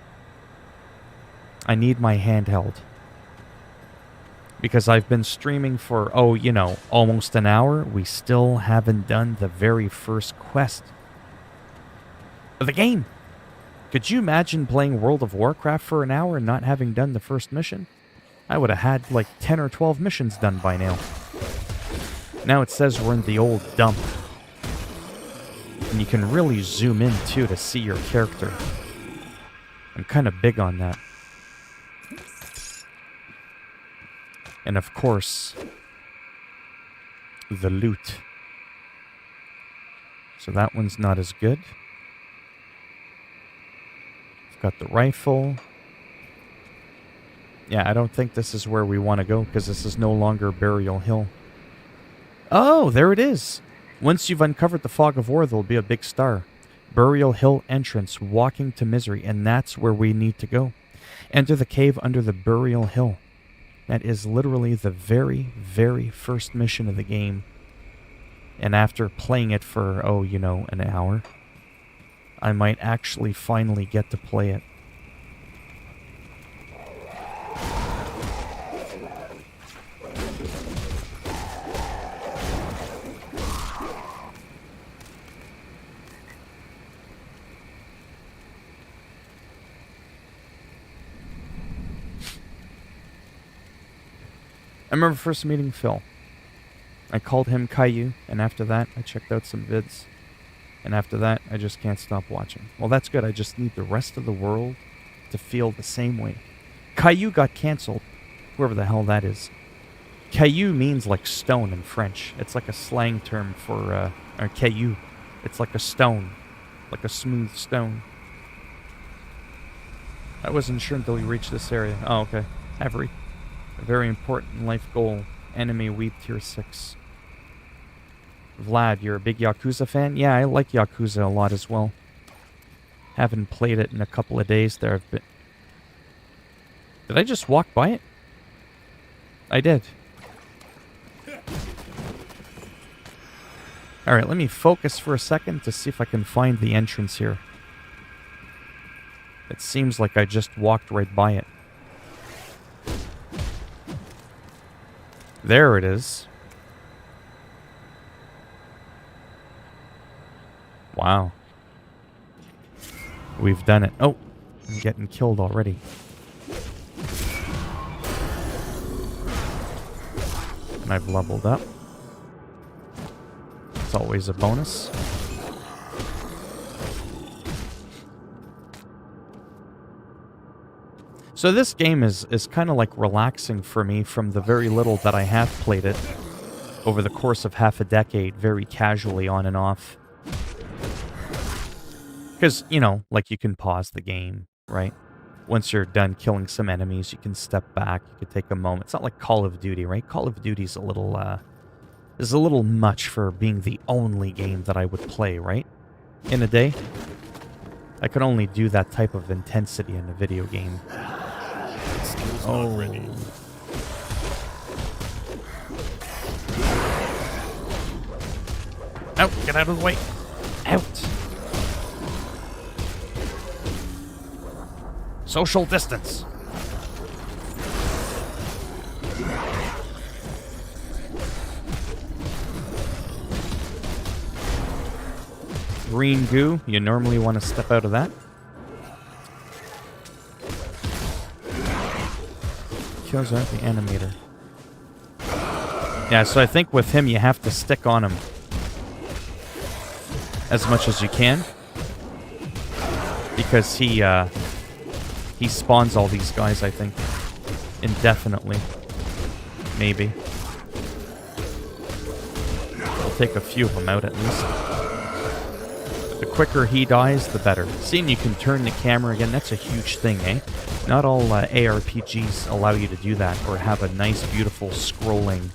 I need my handheld. Because I've been streaming for, almost an hour. We still haven't done the very first quest of the game. Could you imagine playing World of Warcraft for an hour and not having done the first mission? I would have had like 10 or 12 missions done by now. Now it says we're in the old dump. And you can really zoom in too to see your character. I'm kind of big on that. And of course, the loot. So that one's not as good. I've got the rifle. Yeah, I don't think this is where we want to go because this is no longer Burial Hill. Oh, there it is. Once you've uncovered the Fog of War, there'll be a big star. Burial Hill entrance, walking to misery, and that's where we need to go. Enter the cave under the Burial Hill. That is literally the very, very first mission of the game. And after playing it for, an hour, I might actually finally get to play it. I remember first meeting Phil. I called him Caillou, and after that, I checked out some vids. And after that, I just can't stop watching. Well, that's good. I just need the rest of the world to feel the same way. Caillou got cancelled, whoever the hell that is. Caillou means like stone in French. It's like a slang term for, caillou. It's like a stone, like a smooth stone. I wasn't sure until we reached this area. Oh, okay. Avery. A very important life goal. Enemy weep tier 6. Vlad, you're a big Yakuza fan? Yeah, I like Yakuza a lot as well. Haven't played it in a couple of days there. Did I just walk by it? I did. Alright, let me focus for a second to see if I can find the entrance here. It seems like I just walked right by it. There it is. Wow. We've done it. Oh, I'm getting killed already. And I've leveled up. It's always a bonus. So this game is kind of like relaxing for me from the very little that I have played it over the course of half a decade, very casually on and off. Because, like you can pause the game, right? Once you're done killing some enemies, you can step back, you can take a moment. It's not like Call of Duty, right? Call of Duty's a little much for being the only game that I would play, right? In a day. I could only do that type of intensity in a video game. Oh. Out! Get out of the way! Out! Social distance! Green goo, you normally want to step out of that. Kills out the animator. Yeah, so I think with him you have to stick on him as much as you can, because he spawns all these guys, I think, indefinitely. Maybe. I'll take a few of them out at least. The quicker he dies, the better. Seeing you can turn the camera again, that's a huge thing, eh? Not all ARPGs allow you to do that or have a nice, beautiful scrolling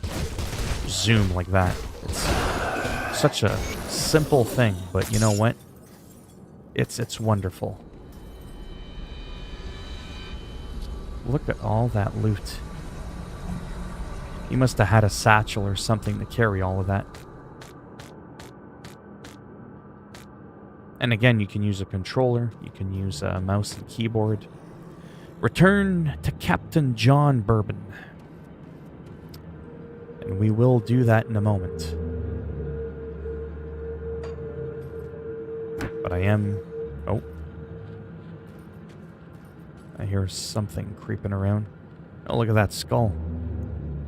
zoom like that. It's such a simple thing, but you know what? It's wonderful. Look at all that loot. He must have had a satchel or something to carry all of that. And again, you can use a controller, you can use a mouse and keyboard. Return to Captain John Bourbon. And we will do that in a moment. But I am... Oh. I hear something creeping around. Oh, look at that skull.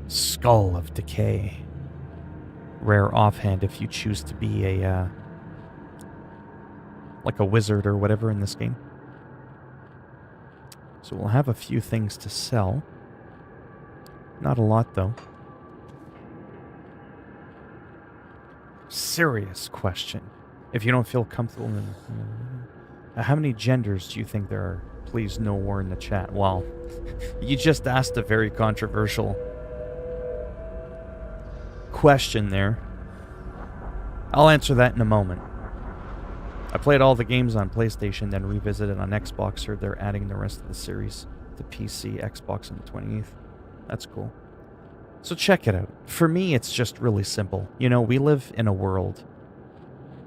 Skull of Decay. Rare offhand if you choose to be a, like a wizard or whatever in this game. So we'll have a few things to sell. Not a lot, though. Serious question. If you don't feel comfortable in... how many genders do you think there are? Please, no war in the chat. Well, you just asked a very controversial question there. I'll answer that in a moment. I played all the games on PlayStation, then revisited on Xbox. Heard they're adding the rest of the series to PC, Xbox on the 28th. That's cool. So check it out. For me, it's just really simple. You know, we live in a world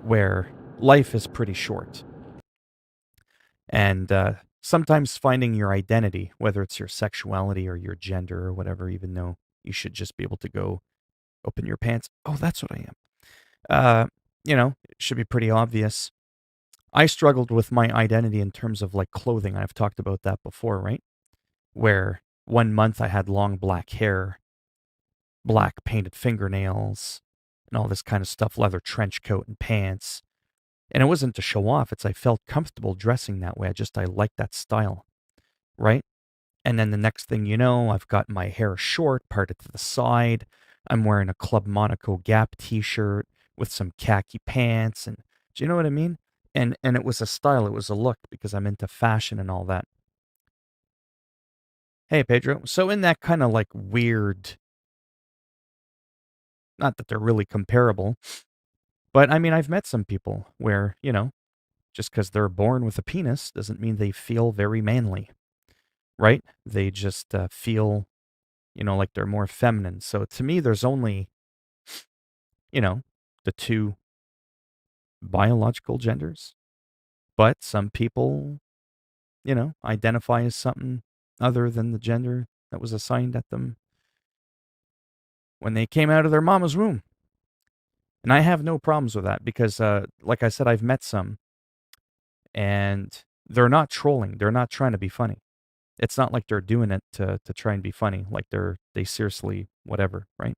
where life is pretty short. And sometimes finding your identity, whether it's your sexuality or your gender or whatever, even though you should just be able to go open your pants. Oh, that's what I am. You know, it should be pretty obvious. I struggled with my identity in terms of like clothing. I've talked about that before, right? Where 1 month I had long black hair, black painted fingernails, and all this kind of stuff, leather trench coat and pants. And it wasn't to show off. It's I felt comfortable dressing that way. I liked that style, right? And then the next thing you know, I've got my hair short, parted to the side. I'm wearing a Club Monaco Gap t-shirt with some khaki pants. And do you know what I mean? And it was a style, it was a look because I'm into fashion and all that. Hey, Pedro. So in that kind of like weird, not that they're really comparable, but I mean, I've met some people where, you know, just because they're born with a penis doesn't mean they feel very manly, right? They just feel, you know, like they're more feminine. So to me, there's only, you know, the two biological genders. But some people, you know, identify as something other than the gender that was assigned at them when they came out of their mama's womb. And I have no problems with that because, like I said, I've met some and they're not trolling. They're not trying to be funny. It's not like they're doing it to try and be funny. Like they seriously, whatever, right?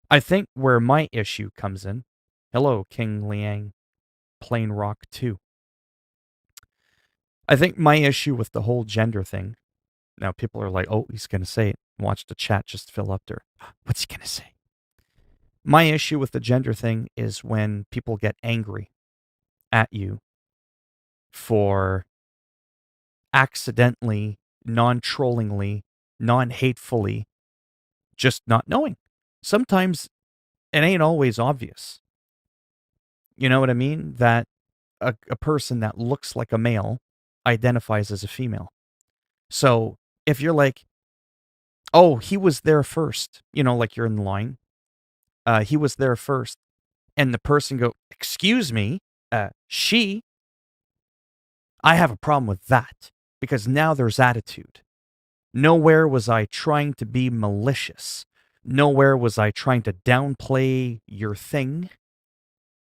I think where my issue comes in, hello, King Liang, Plain Rock 2. I think my issue with the whole gender thing, now people are like, oh, he's going to say it. Watch the chat just fill up there. What's he going to say? My issue with the gender thing is when people get angry at you for accidentally, non-trollingly, non-hatefully, just not knowing. Sometimes it ain't always obvious. You know what I mean? That a person that looks like a male identifies as a female. So if you're like, oh, he was there first, you know, like you're in line, he was there first, and the person go, excuse me, she, I have a problem with that because now there's attitude. Nowhere was I trying to be malicious. Nowhere was I trying to downplay your thing.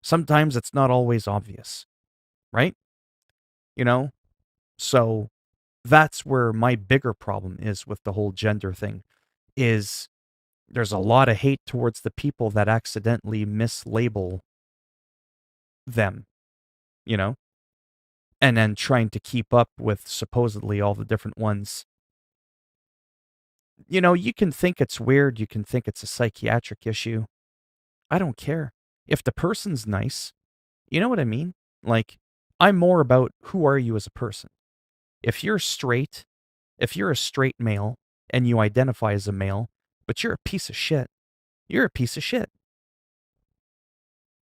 Sometimes it's not always obvious, right? You know? So that's where my bigger problem is with the whole gender thing, is there's a lot of hate towards the people that accidentally mislabel them, you know? And then trying to keep up with supposedly all the different ones. You know, you can think it's weird, you can think it's a psychiatric issue. I don't care. If the person's nice, you know what I mean? Like, I'm more about who are you as a person. If you're straight If you're a straight male and you identify as a male, but you're a piece of shit, you're a piece of shit.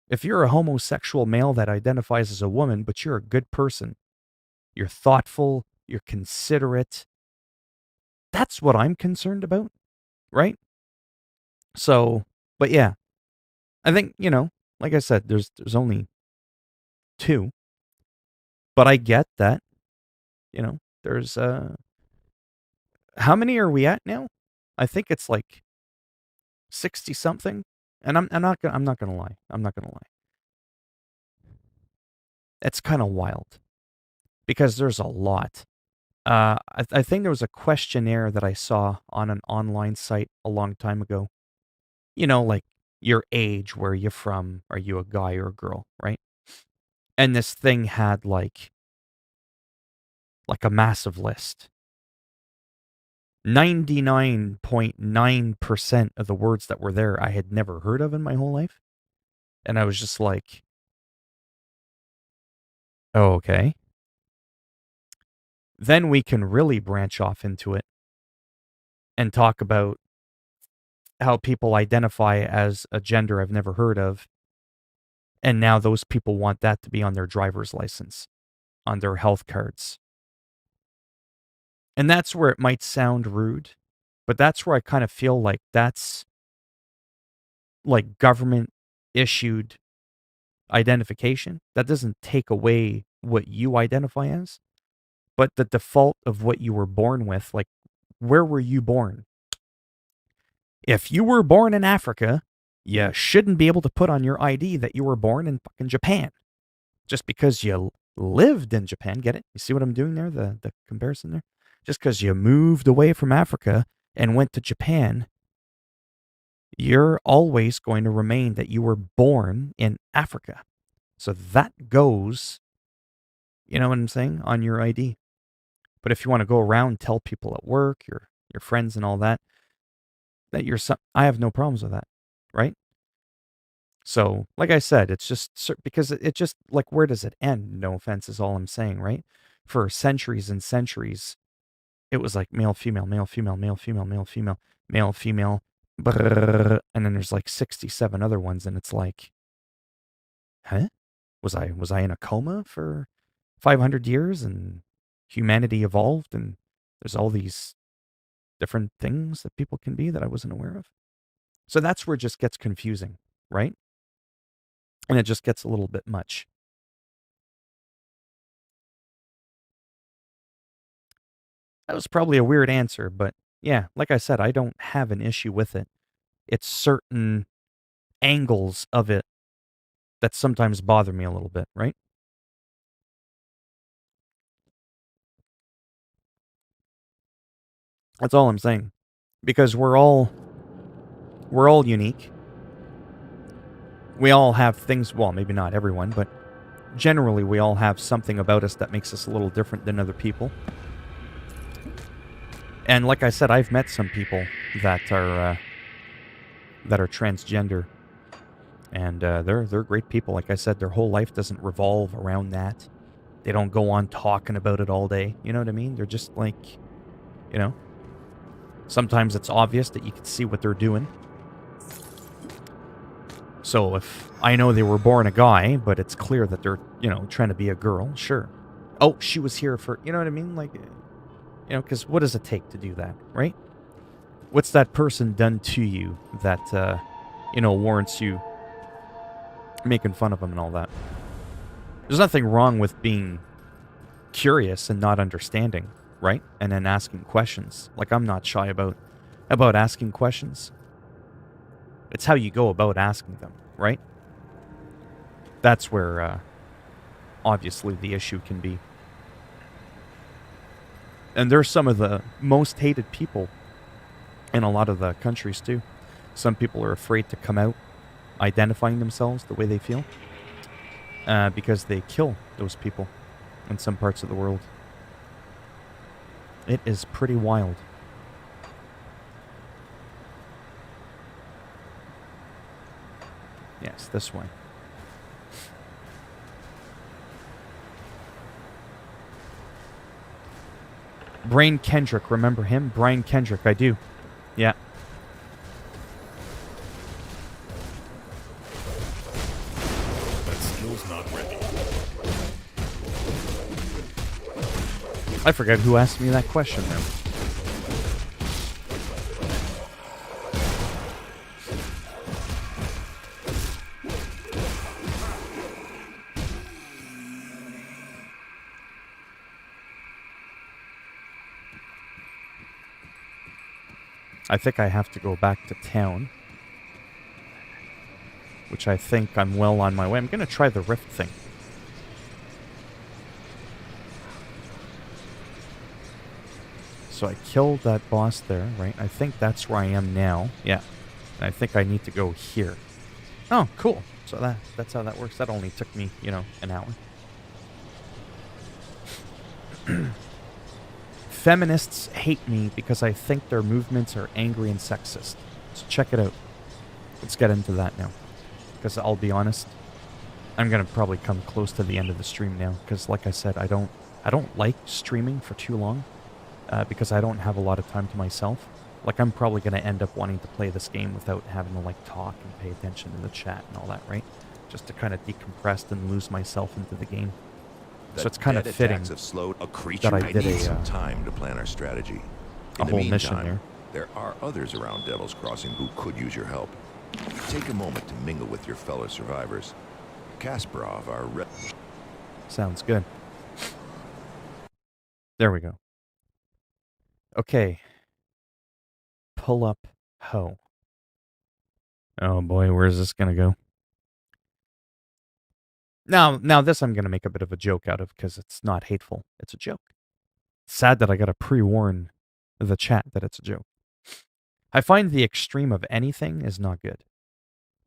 If you're a homosexual male that identifies as a woman, but you're a good person, you're thoughtful, you're considerate, that's what I'm concerned about, right? So, but yeah, I think, like I said, there's only two, but I get that, there's how many are we at now? I think it's like 60 something. And I'm not gonna lie. I'm not gonna lie. It's kind of wild because there's a lot. I think there was a questionnaire that I saw on an online site a long time ago. Like your age, where you're from, are you a guy or a girl, right? And this thing had like a massive list. 99.9% of the words that were there I had never heard of in my whole life. And I was just like, oh, okay. Then we can really branch off into it and talk about how people identify as a gender I've never heard of. And now those people want that to be on their driver's license, on their health cards. And that's where it might sound rude, but that's where I kind of feel like that's like government issued identification. That doesn't take away what you identify as, but the default of what you were born with. Like, where were you born? If you were born in Africa, you shouldn't be able to put on your ID that you were born in fucking Japan. Just because you lived in Japan, get it? You see what I'm doing there? The comparison there? Just because you moved away from Africa and went to Japan, you're always going to remain that you were born in Africa. So that goes, you know what I'm saying, on your ID. But if you want to go around, tell people at work, your friends and all that, that you're I have no problems with that, right? So, like I said, it's just because it just like, where does it end? No offense is all I'm saying, right? For centuries and centuries, it was like male, female, male, female, male, female, male, female, male, female, and then there's like 67 other ones, and it's like, huh? Was I in a coma for 500 years and humanity evolved and there's all these different things that people can be that I wasn't aware of? So that's where it just gets confusing, right? And it just gets a little bit much. That was probably a weird answer, but yeah, like I said, I don't have an issue with it. It's certain angles of it that sometimes bother me a little bit, right? That's all I'm saying. Because we're all unique. We all have things, well, maybe not everyone, but generally we all have something about us that makes us a little different than other people. And like I said, I've met some people that are transgender, and they're great people. Like I said, their whole life doesn't revolve around that. They don't go on talking about it all day. You know what I mean? They're just like, you know, sometimes it's obvious that you can see what they're doing. So if I know they were born a guy, but it's clear that they're, trying to be a girl, sure. Oh, she was here for, you know what I mean? Like, because what does it take to do that, right? What's that person done to you that, warrants you making fun of them and all that? There's nothing wrong with being curious and not understanding, right? And then asking questions. Like, I'm not shy about asking questions. It's how you go about asking them, right? That's where, obviously, the issue can be. And they're some of the most hated people in a lot of the countries, too. Some people are afraid to come out identifying themselves the way they feel because they kill those people in some parts of the world. It is pretty wild. Yes, this way. Brain Kendrick, remember him? Brian Kendrick, I do. Yeah. That skill's not ready. I forgot who asked me that question now. I think I have to go back to town. Which I think I'm well on my way. I'm going to try the rift thing. So I killed that boss there, right? I think that's where I am now. Yeah. And I think I need to go here. Oh, cool. So that's how that works. That only took me, you know, an hour. Feminists hate me because I think their movements are angry and sexist. So check it out. Let's get into that now. Because I'll be honest, I'm going to probably come close to the end of the stream now. Because like I said, I don't like streaming for too long. Because I don't have a lot of time to myself. Like, I'm probably going to end up wanting to play this game without having to, like, talk and pay attention to the chat and all that, right? Just to kind of decompress and lose myself into the game. So it's kind of fitting have slowed a that I did some time to plan our strategy. a whole mission there. There are others around Devil's Crossing who could use your help. Take a moment to mingle with your fellow survivors. Kasparov, our rep. Sounds good. There we go. Okay. Pull up hoe. Oh boy, where's this gonna go? Now this I'm gonna make a bit of a joke out of because it's not hateful. It's a joke. Sad that I gotta pre-warn the chat that it's a joke. I find the extreme of anything is not good.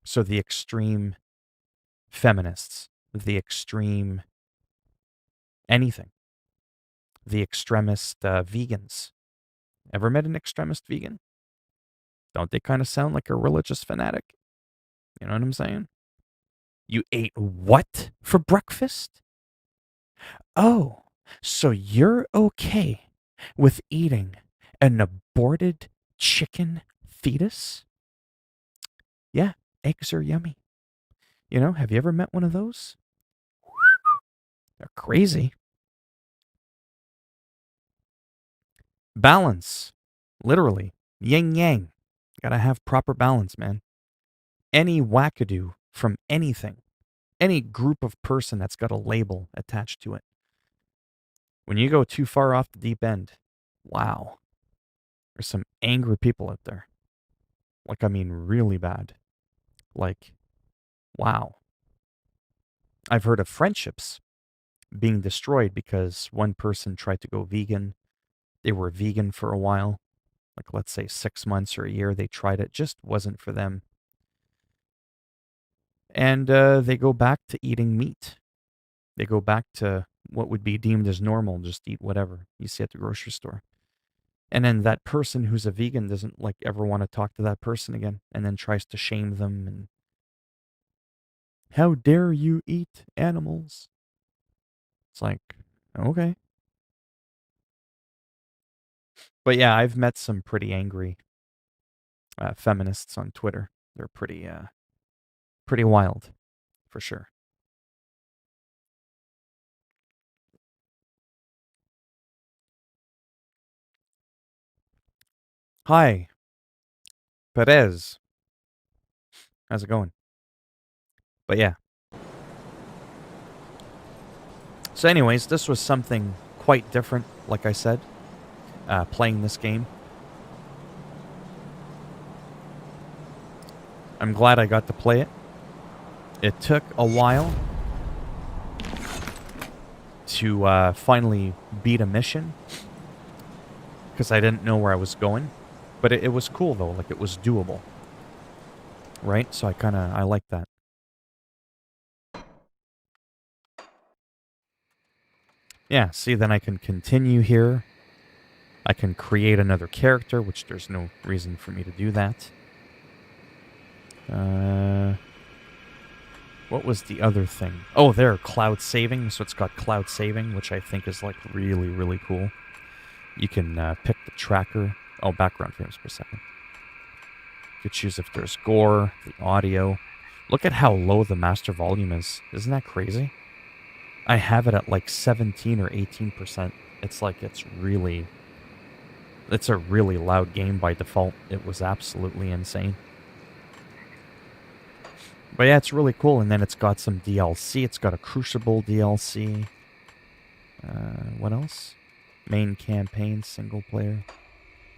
So the extreme feminists, the extreme anything, the extremist vegans. Ever met an extremist vegan? Don't they kind of sound like a religious fanatic? You know what I'm saying? You ate what for breakfast? Oh, so you're okay with eating an aborted chicken fetus? Yeah, eggs are yummy. You know, have you ever met one of those? They're crazy. Balance. Literally. Yin yang. Gotta have proper balance, man. Any wackadoo from anything, any group of person that's got a label attached to it. When you go too far off the deep end, wow. There's some angry people out there. Like, I mean, really bad. Like, wow. I've heard of friendships being destroyed because one person tried to go vegan. They were vegan for a while. Like, let's say 6 months or a year. They tried it. Just wasn't for them. And they go back to eating meat. They go back to what would be deemed as normal. Just eat whatever you see at the grocery store. And then that person who's a vegan doesn't like ever want to talk to that person again, and then tries to shame them and how dare you eat animals? It's like, okay. But yeah, I've met some pretty angry feminists on Twitter. They're pretty wild, for sure. Hi, Perez. How's it going? But yeah. So anyways, this was something quite different, like I said, playing this game. I'm glad I got to play it. It took a while to finally beat a mission because I didn't know where I was going. But it was cool, though. Like, it was doable. Right? So I like that. Yeah, see, then I can continue here. I can create another character, which there's no reason for me to do that. What was the other thing? Oh, there, cloud saving. So it's got cloud saving, which I think is, like, really, really cool. You can pick the tracker. Oh, background frames per second. You could choose if there's gore, the audio. Look at how low the master volume is. Isn't that crazy? I have it at like 17 or 18%. It's like it's a really loud game by default. It was absolutely insane. But yeah, it's really cool. And then it's got some DLC. It's got a Crucible DLC. What else? Main campaign, single player.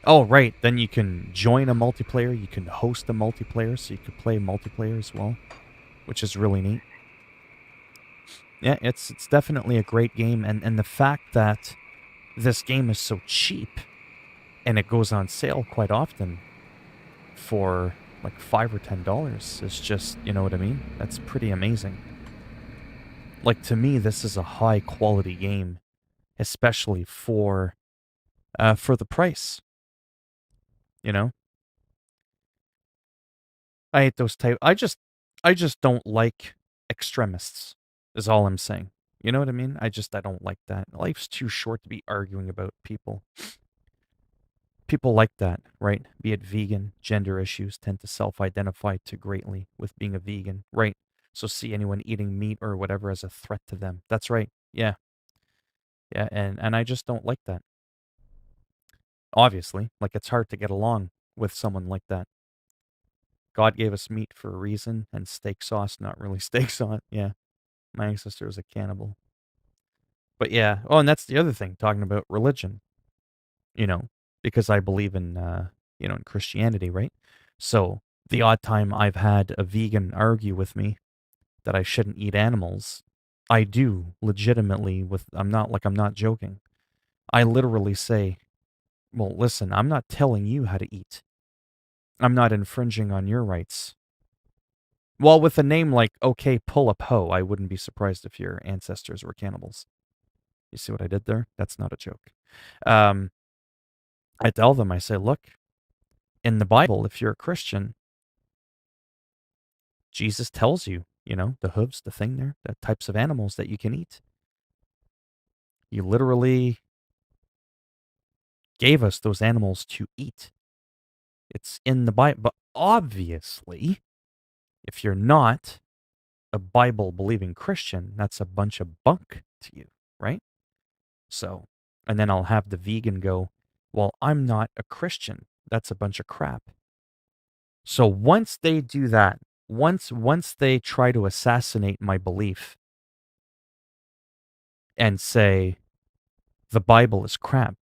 Oh, right. Then you can join a multiplayer. You can host a multiplayer, so you could play multiplayer as well, which is really neat. Yeah, it's definitely a great game. And the fact that this game is so cheap and it goes on sale quite often for like $5 or $10 is just, you know what I mean? That's pretty amazing. Like, to me, this is a high quality game, especially for the price. You know, I hate those type. I just don't like extremists. Is all I'm saying. You know what I mean? I don't like that. Life's too short to be arguing about people. People like that, right? Be it vegan, gender issues tend to self-identify too greatly with being a vegan, right? So see anyone eating meat or whatever as a threat to them. That's right. Yeah. Yeah, and I just don't like that. Obviously, like it's hard to get along with someone like that. God gave us meat for a reason, and steak sauce, not really steak sauce. Yeah, my ancestor was a cannibal. But yeah, oh, and that's the other thing, talking about religion, you know, because I believe in, in Christianity, right? So the odd time I've had a vegan argue with me that I shouldn't eat animals, I do legitimately I'm not joking. I literally say, well, listen, I'm not telling you how to eat. I'm not infringing on your rights. Well, with a name like OK Pull Up Ho, I wouldn't be surprised if your ancestors were cannibals. You see what I did there? That's not a joke. I tell them, I say, look, in the Bible, if you're a Christian, Jesus tells you, the hooves, the thing there, the types of animals that you can eat. He literally gave us those animals to eat. It's in the Bible. But obviously, if you're not a Bible believing Christian, that's a bunch of bunk to you, right? So, and then I'll have the vegan go, well, I'm not a Christian. That's a bunch of crap. So once they do that, once they try to assassinate my belief and say the Bible is crap,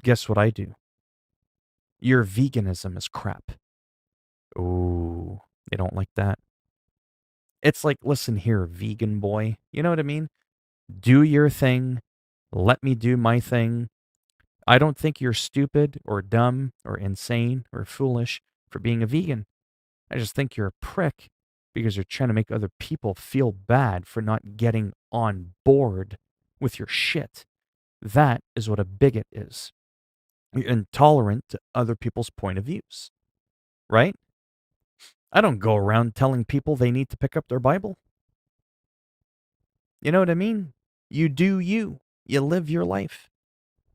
guess what I do? Your veganism is crap. Ooh, they don't like that. It's like, listen here, vegan boy. You know what I mean? Do your thing. Let me do my thing. I don't think you're stupid or dumb or insane or foolish for being a vegan. I just think you're a prick because you're trying to make other people feel bad for not getting on board with your shit. That is what a bigot is. You're intolerant to other people's point of views, right? I don't go around telling people they need to pick up their Bible. You know what I mean? You do you. You live your life,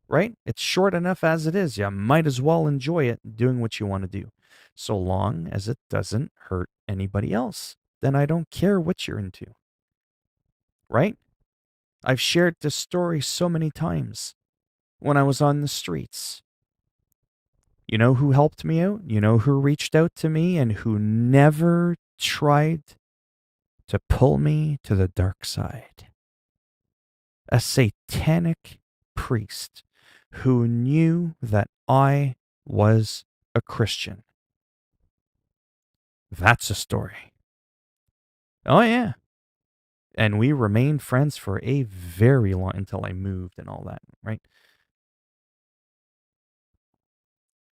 right? It's short enough as it is. You might as well enjoy it doing what you want to do. So long as it doesn't hurt anybody else, then I don't care what you're into, right? I've shared this story so many times when I was on the streets. You know who helped me out? You know who reached out to me and who never tried to pull me to the dark side? A satanic priest who knew that I was a Christian. That's a story. Oh, yeah. And we remained friends for a very long, until I moved and all that, right?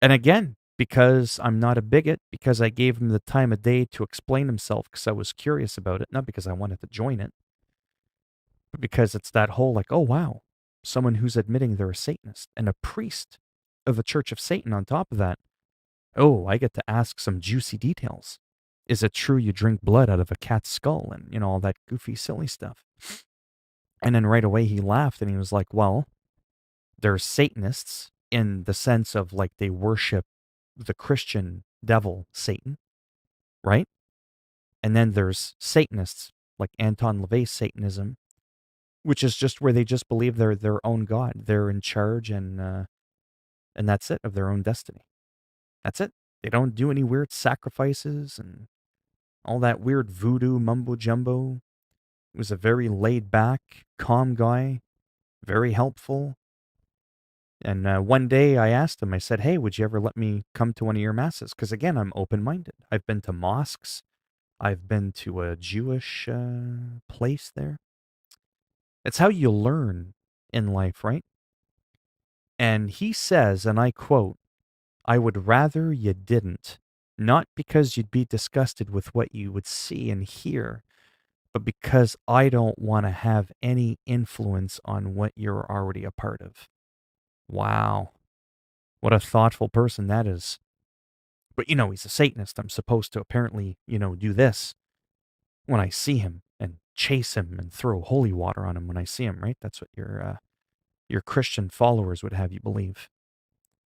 And again, because I'm not a bigot, because I gave him the time of day to explain himself because I was curious about it, not because I wanted to join it, but because it's that whole like, oh, wow, someone who's admitting they're a Satanist and a priest of the Church of Satan on top of that. Oh, I get to ask some juicy details. Is it true you drink blood out of a cat's skull and, all that goofy, silly stuff? And then right away he laughed and he was like, well, there's Satanists in the sense of like they worship the Christian devil, Satan, right? And then there's Satanists, like Anton LaVey's Satanism, which is just where they just believe they're their own god. They're in charge, and that's it, of their own destiny. That's it. They don't do any weird sacrifices and all that weird voodoo mumbo jumbo. He was a very laid back, calm guy, very helpful. And one day I asked him, I said, hey, would you ever let me come to one of your masses? Because again, I'm open minded. I've been to mosques, I've been to a Jewish place there. It's how you learn in life, right? And he says, and I quote, I would rather you didn't, not because you'd be disgusted with what you would see and hear, but because I don't want to have any influence on what you're already a part of. Wow. What a thoughtful person that is. But, he's a Satanist. I'm supposed to apparently, do this when I see him and chase him and throw holy water on him when I see him, right? That's what your Christian followers would have you believe.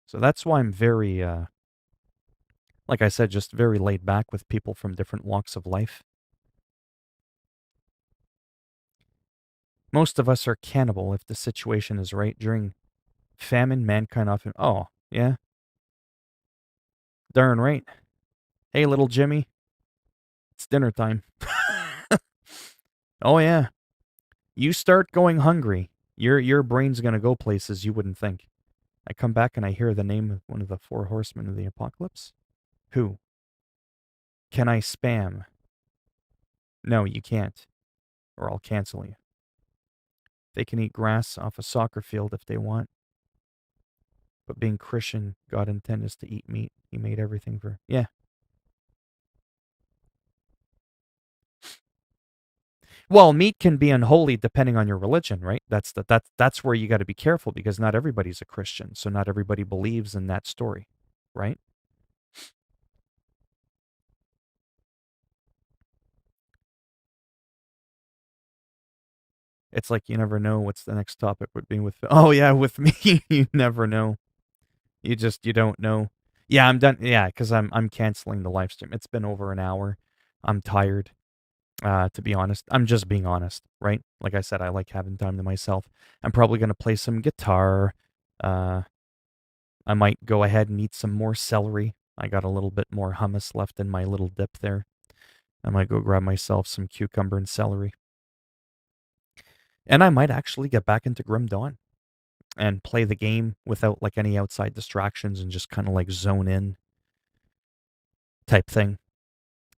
So that's why I'm very, like I said, just very laid back with people from different walks of life. Most of us are cannibal if the situation is right. During famine, mankind often, oh, yeah, darn right. Hey, little Jimmy, it's dinner time. Oh, yeah. You start going hungry, your brain's going to go places you wouldn't think. I come back and I hear the name of one of the 4 horsemen of the apocalypse. Who? Can I spam? No, you can't, or I'll cancel you. They can eat grass off a soccer field if they want. But being Christian, God intended us to eat meat. He made everything for, yeah. Well, meat can be unholy depending on your religion, right? That's where you got to be careful, because not everybody's a Christian, so not everybody believes in that story, right? It's like you never know what's the next topic would be with. Oh yeah, with me, you never know. You don't know. Yeah, I'm done. Yeah, because I'm canceling the live stream. It's been over an hour. I'm tired. To be honest, I'm just being honest, right? Like I said, I like having time to myself. I'm probably gonna play some guitar. Uh, I might go ahead and eat some more celery. I got a little bit more hummus left in my little dip there. I might go grab myself some cucumber and celery. And I might actually get back into Grim Dawn and play the game without like any outside distractions and just kind of like zone in type thing.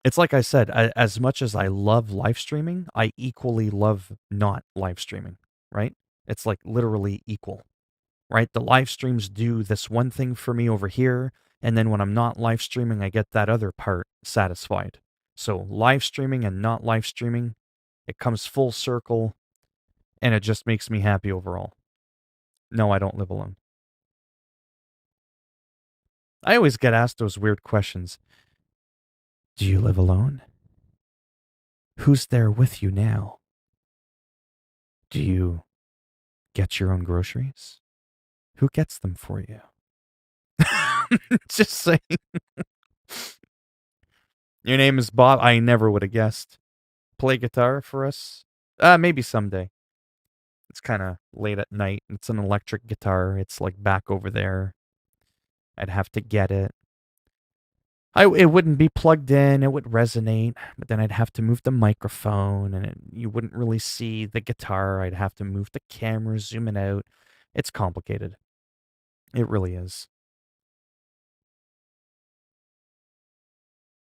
It's like I said, as much as I love live streaming, I equally love not live streaming, right? It's like literally equal, right? The live streams do this one thing for me over here, and then when I'm not live streaming, I get that other part satisfied. So live streaming and not live streaming, it comes full circle, and it just makes me happy overall. No, I don't live alone. I always get asked those weird questions. Do you live alone? Who's there with you now? Do you get your own groceries? Who gets them for you? Just saying. Your name is Bob. I never would have guessed. Play guitar for us? Maybe someday. It's kind of late at night. It's an electric guitar. It's like back over there. I'd have to get it. It wouldn't be plugged in. It would resonate, but then I'd have to move the microphone, and you wouldn't really see the guitar. I'd have to move the camera, zoom it out. It's complicated. It really is.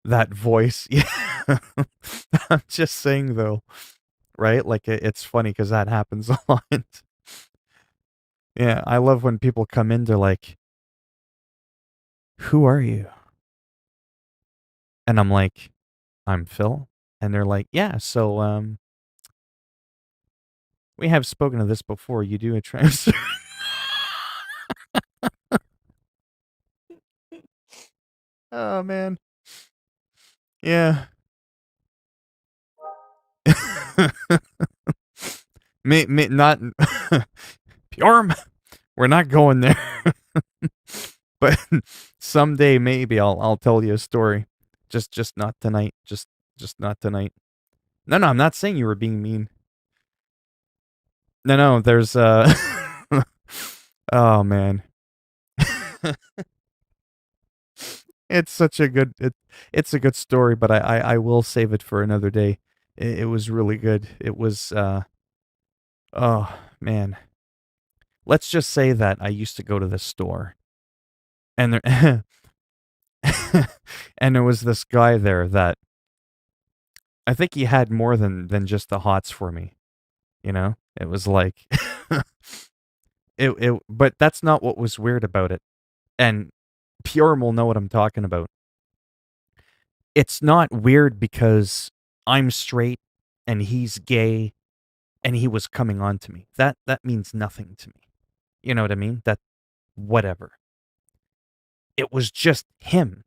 That voice, yeah. I'm just saying though, right? Like it's funny because that happens a lot. Yeah, I love when people come in. They're like, "Who are you?" And I'm like, "I'm Phil." And they're like, "Yeah, so we have spoken of this before. You do a transfer." Oh man. Yeah. Not Bjorm. We're not going there. But someday maybe I'll tell you a story. Just not tonight. Just not tonight. No, I'm not saying you were being mean. No, there's oh man. It's such a good it's a good story, but I will save it for another day. It was really good. It was oh man. Let's just say that I used to go to this store and there and there was this guy there that I think he had more than just the hots for me, you know? It was like it but that's not what was weird about it. And Pure will know what I'm talking about. It's not weird because I'm straight and he's gay and he was coming on to me. That means nothing to me. You know what I mean? That whatever. It was just him.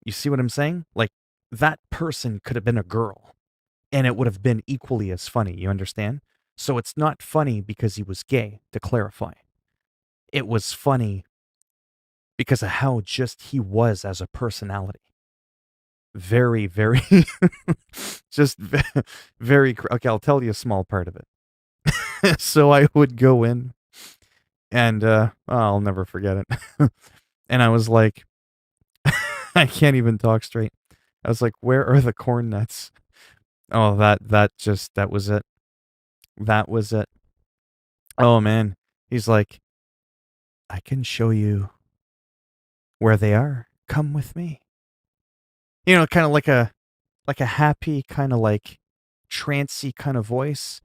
You see what I'm saying? Like that person could have been a girl and it would have been equally as funny, you understand? So it's not funny because he was gay, to clarify. It was funny because of how just he was as a personality. Very, very, just very. Okay, I'll tell you a small part of it. So I would go in, and I'll never forget it. And I was like, I can't even talk straight. I was like, "Where are the corn nuts?" Oh, that was it. That was it. Oh man, he's like, "I can show you where they are. Come with me." You know, kind of like a happy, kind of like trancy kind of voice.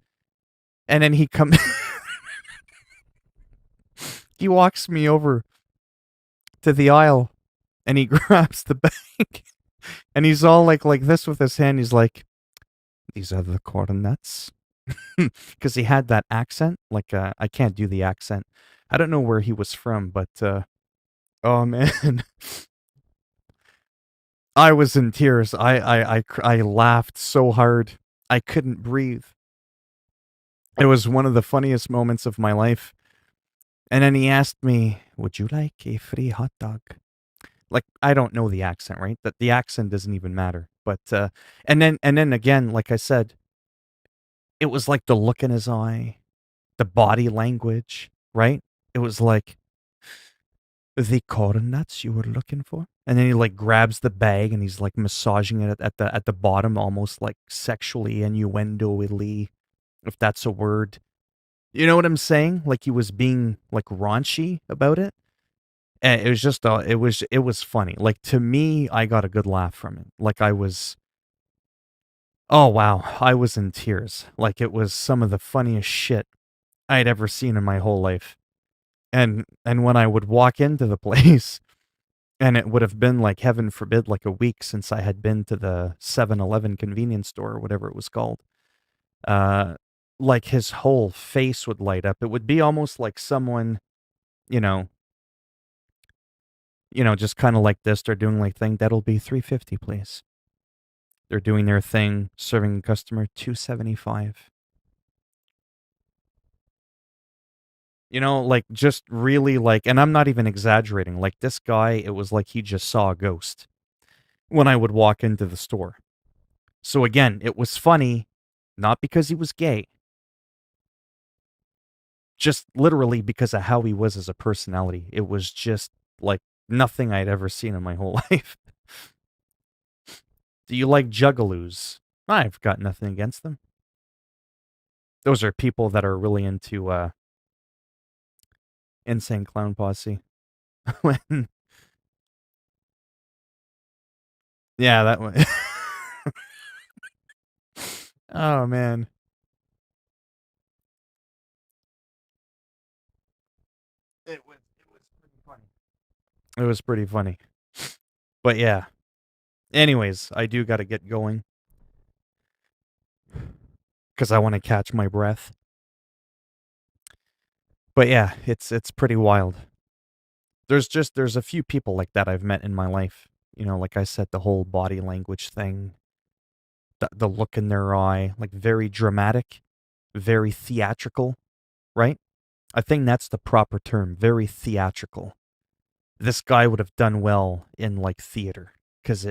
And then he comes, he walks me over to the aisle and he grabs the bag and he's all like this with his hand. He's like, "These are the corn nuts." Because he had that accent. Like, I can't do the accent. I don't know where he was from, but, oh man. I was in tears. I laughed so hard. I couldn't breathe. It was one of the funniest moments of my life. And then he asked me, "Would you like a free hot dog?" Like, I don't know the accent, right? That the accent doesn't even matter. But and then again, like I said, it was like the look in his eye, the body language, right? It was like the corn nuts you were looking for. And then he like grabs the bag and he's like massaging it at the bottom, almost like sexually innuendoily, if that's a word. You know what I'm saying? Like he was being like raunchy about it. And it was just it was funny. Like to me, I got a good laugh from it. Like I was oh wow, I was in tears. Like it was some of the funniest shit I'd ever seen in my whole life. And when I would walk into the place and it would have been like heaven forbid like a week since I had been to the 7-Eleven convenience store or whatever it was called. Uh like his whole face would light up. It would be almost like someone, you know, just kind of like this. They're doing like thing that'll be 350, please. They're doing their thing, serving customer 275. You know, like just really like, and I'm not even exaggerating. Like this guy, it was like he just saw a ghost when I would walk into the store. So again, it was funny, not because he was gay, just literally because of how he was as a personality. It was just like nothing I'd ever seen in my whole life. Do you like juggalos? I've got nothing against them. Those are people that are really into Insane Clown Posse. When yeah, that one. Oh man. It was pretty funny. It was pretty funny. But yeah. Anyways, I do got to get going cuz I want to catch my breath. But yeah, it's pretty wild. There's a few people like that I've met in my life. You know, like I said, the whole body language thing, the look in their eye, like very dramatic, very theatrical, right? I think that's the proper term. Very theatrical. This guy would have done well in like theater because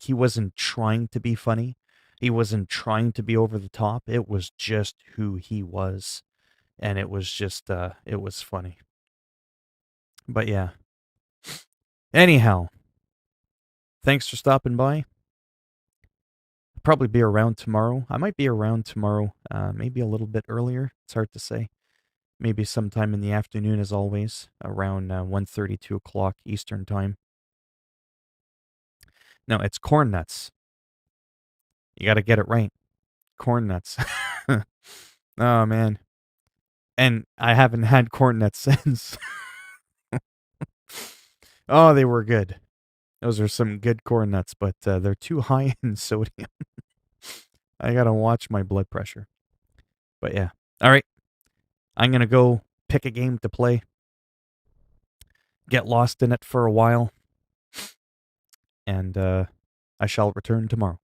he wasn't trying to be funny. He wasn't trying to be over the top. It was just who he was, and it was just it was funny. But yeah. Anyhow, thanks for stopping by. I'll probably be around tomorrow. I might be around tomorrow, maybe a little bit earlier. It's hard to say. Maybe sometime in the afternoon, as always, around 1:30, 2 o'clock Eastern time. No, it's corn nuts. You got to get it right. Corn nuts. Oh, man. And I haven't had corn nuts since. Oh, they were good. Those are some good corn nuts, but they're too high in sodium. I got to watch my blood pressure. But yeah. All right. I'm going to go pick a game to play. Get lost in it for a while. And I shall return tomorrow.